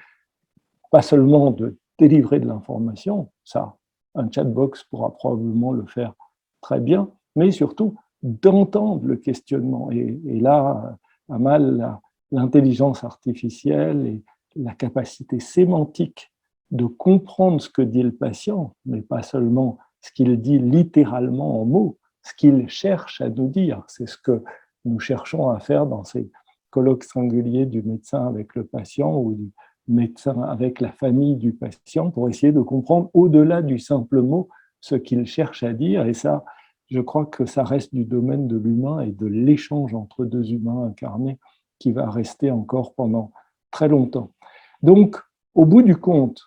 pas seulement de délivrer de l'information, ça, un chatbox pourra probablement le faire très bien, mais surtout d'entendre le questionnement. Et là, Amal, l'intelligence artificielle et la capacité sémantique de comprendre ce que dit le patient, mais pas seulement ce qu'il dit littéralement en mots, ce qu'il cherche à nous dire. C'est ce que nous cherchons à faire dans ces colloques singuliers du médecin avec le patient ou du médecin avec la famille du patient pour essayer de comprendre au-delà du simple mot ce qu'il cherche à dire. Et ça, je crois que ça reste du domaine de l'humain et de l'échange entre deux humains incarnés qui va rester encore pendant très longtemps. Donc, au bout du compte,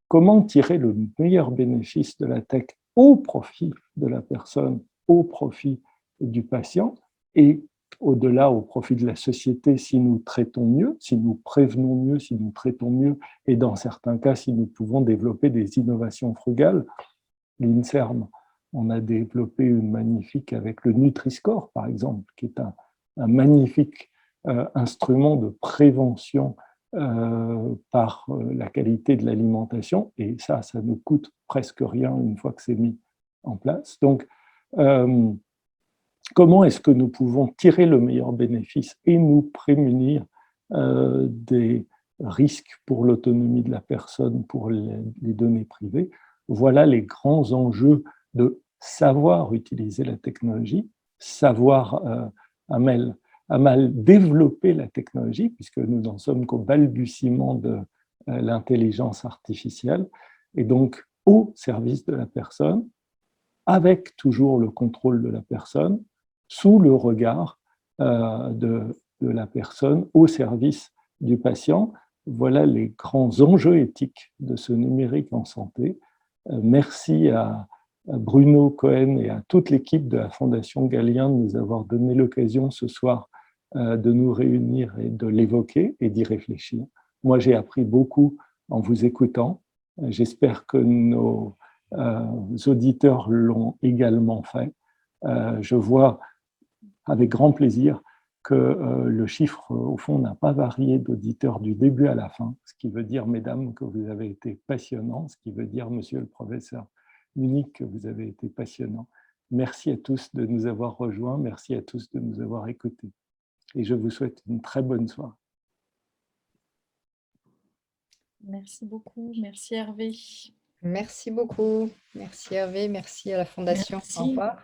comment tirer le meilleur bénéfice de la tech au profit de la personne, au profit du patient et au-delà au profit de la société si nous traitons mieux, si nous prévenons mieux, si nous traitons mieux et dans certains cas si nous pouvons développer des innovations frugales. L'INSERM, on a développé une magnifique avec le Nutri-Score par exemple, qui est un magnifique instrument de prévention par la qualité de l'alimentation, et ça nous coûte presque rien une fois que c'est mis en place. Donc, comment est-ce que nous pouvons tirer le meilleur bénéfice et nous prémunir des risques pour l'autonomie de la personne, pour les données privées? Voilà les grands enjeux de savoir utiliser la technologie, savoir à mal développer la technologie, puisque nous n'en sommes qu'au balbutiement de l'intelligence artificielle, et donc au service de la personne, avec toujours le contrôle de la personne, sous le regard de la personne, au service du patient. Voilà les grands enjeux éthiques de ce numérique en santé. Merci à Bruno Cohen et à toute l'équipe de la Fondation Galien de nous avoir donné l'occasion ce soir de nous réunir et de l'évoquer et d'y réfléchir. Moi, j'ai appris beaucoup en vous écoutant. J'espère que nos auditeurs l'ont également fait. Je vois avec grand plaisir que le chiffre, au fond, n'a pas varié d'auditeurs du début à la fin, ce qui veut dire, mesdames, que vous avez été passionnants, ce qui veut dire, monsieur le professeur Munich, que vous avez été passionnant. Merci à tous de nous avoir rejoints, merci à tous de nous avoir écoutés. Et je vous souhaite une très bonne soirée. Merci beaucoup, merci Hervé. Merci beaucoup. Merci Hervé, merci à la Fondation. Merci. Au revoir.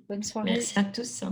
Bonne soirée. Merci à tous.